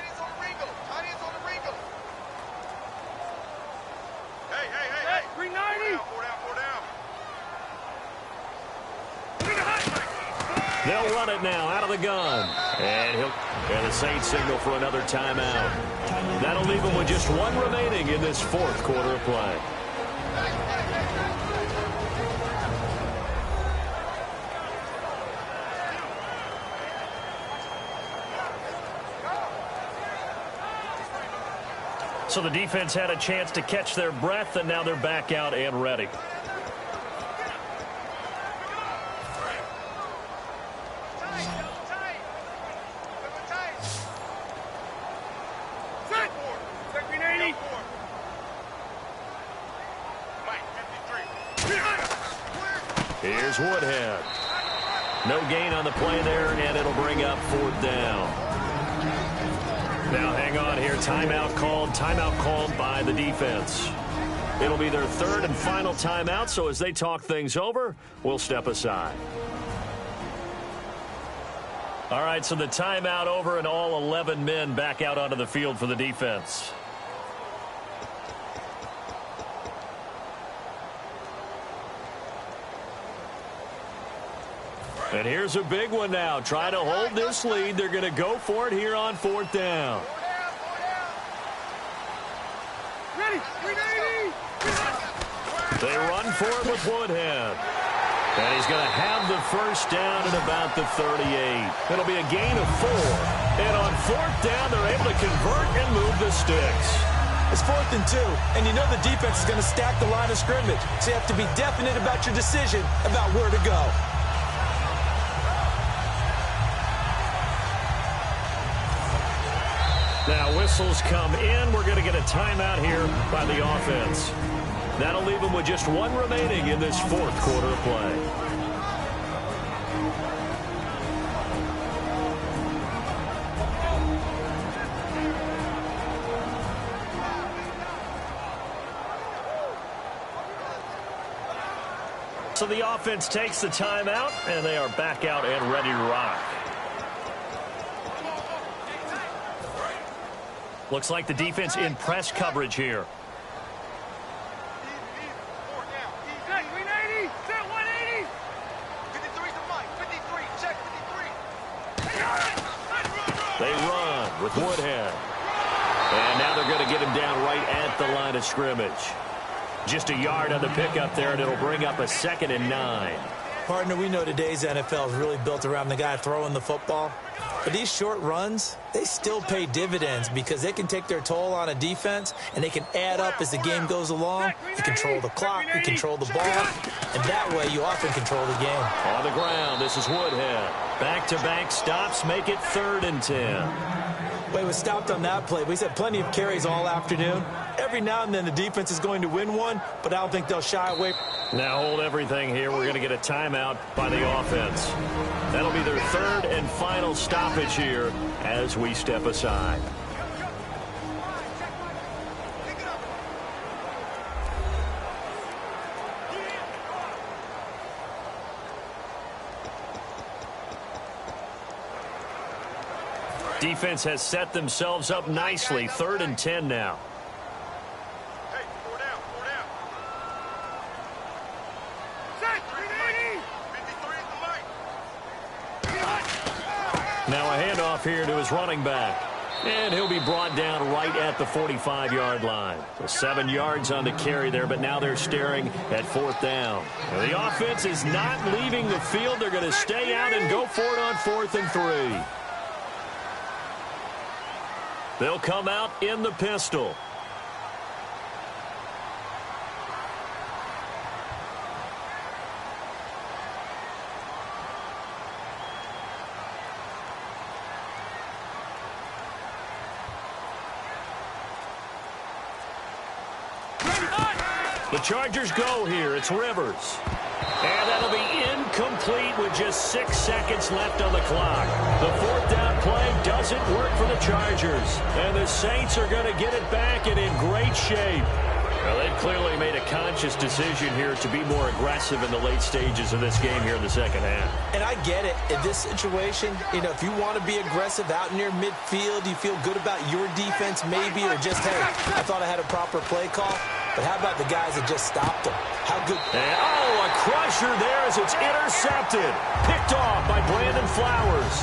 [SPEAKER 2] They'll run it now out of the gun. And the Saints signal for another timeout. That'll leave them with just 1 remaining in this 4th quarter of play. So the defense had a chance to catch their breath, and now they're back out and ready. Here's Woodhead. No gain on the play there, and it'll bring up 4th down. Now hang on here. Timeout called by the defense. It'll be their 3rd and final timeout, so as they talk things over, we'll step aside. All right, so the timeout over and all 11 men back out onto the field for the defense. And here's a big one now. Trying to hold this lead. They're going to go for it here on 4th down. They run for it with Woodhead. And he's going to have the first down at about the 38. It'll be a gain of 4. And on 4th down, they're able to convert and move the sticks.
[SPEAKER 3] It's 4th and 2, and you know the defense is going to stack the line of scrimmage. So you have to be definite about your decision about where to go.
[SPEAKER 2] Now whistles come in. We're going to get a timeout here by the offense. That'll leave them with just 1 remaining in this 4th quarter of play. So the offense takes the timeout, and they are back out and ready to rock. Looks like the defense in press coverage here. They run with Woodhead. And now they're going to get him down right at the line of scrimmage. Just a yard on the pickup there, and it'll bring up a 2nd and 9.
[SPEAKER 3] Partner, we know today's NFL is really built around the guy throwing the football. But these short runs, they still pay dividends because they can take their toll on a defense, and they can add up as the game goes along. You control the clock, you control the ball, and that way you often control the game.
[SPEAKER 2] On the ground, this is Woodhead. Back-to-back stops make it 3rd and 10.
[SPEAKER 3] Well, he was stopped on that play, but he's had plenty of carries all afternoon. Every now and then the defense is going to win one, but I don't think they'll shy away.
[SPEAKER 2] Now hold everything here. We're going to get a timeout by the offense. That'll be their 3rd and final stoppage here as we step aside. Defense has set themselves up nicely. 3rd and 10 now.
[SPEAKER 6] Hey, 4 down, 4 down. Set, 53 at the mic.
[SPEAKER 2] Now a handoff here to his running back. And he'll be brought down right at the 45-yard line. So 7 yards on the carry there, but now they're staring at 4th down. Now the offense is not leaving the field. They're going to stay out and go for it on 4th and 3. They'll come out in the pistol. The Chargers go here. It's Rivers. And that'll be incomplete with just 6 seconds left on the clock. The 4th down play doesn't work for the Chargers. And the Saints are going to get it back and in great shape. Well, they've clearly made a conscious decision here to be more aggressive in the late stages of this game here in the second half.
[SPEAKER 3] And I get it. In this situation, if you want to be aggressive out near midfield, you feel good about your defense maybe, or just, hey, I thought I had a proper play call. But how about the guys that just stopped them? How good?
[SPEAKER 2] And, a crusher there as it's intercepted. Picked off by Brandon Flowers.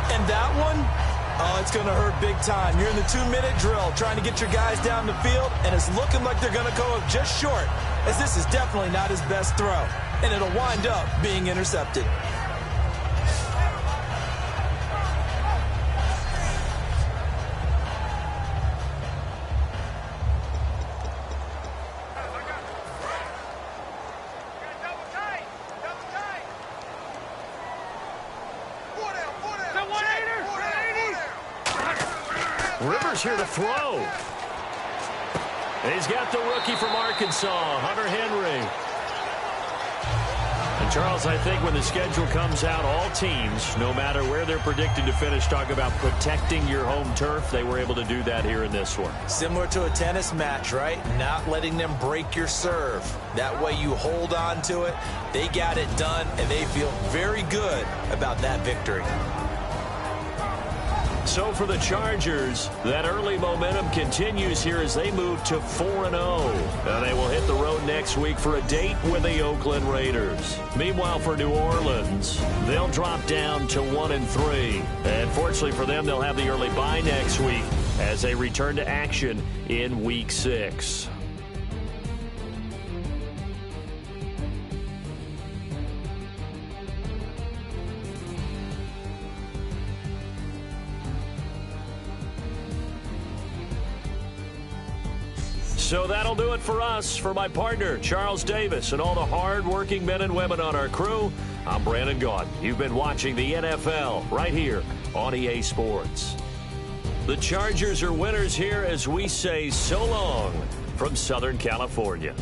[SPEAKER 3] And that one, it's going to hurt big time. You're in the 2-minute drill trying to get your guys down the field, and it's looking like they're going to go up just short, as this is definitely not his best throw. And it'll wind up being intercepted.
[SPEAKER 2] Rivers here to throw. And he's got the rookie from Arkansas, Hunter Henry. And Charles, I think when the schedule comes out, all teams, no matter where they're predicted to finish, talk about protecting your home turf. They were able to do that here in this one.
[SPEAKER 3] Similar to a tennis match, right? Not letting them break your serve. That way you hold on to it. They got it done, and they feel very good about that victory.
[SPEAKER 2] So for the Chargers, that early momentum continues here as they move to 4-0. And they will hit the road next week for a date with the Oakland Raiders. Meanwhile, for New Orleans, they'll drop down to 1-3. And fortunately for them, they'll have the early bye next week as they return to action in Week 6. So that'll do it for us. For my partner, Charles Davis, and all the hard-working men and women on our crew, I'm Brandon Gaudin. You've been watching the NFL right here on EA Sports. The Chargers are winners here as we say so long from Southern California.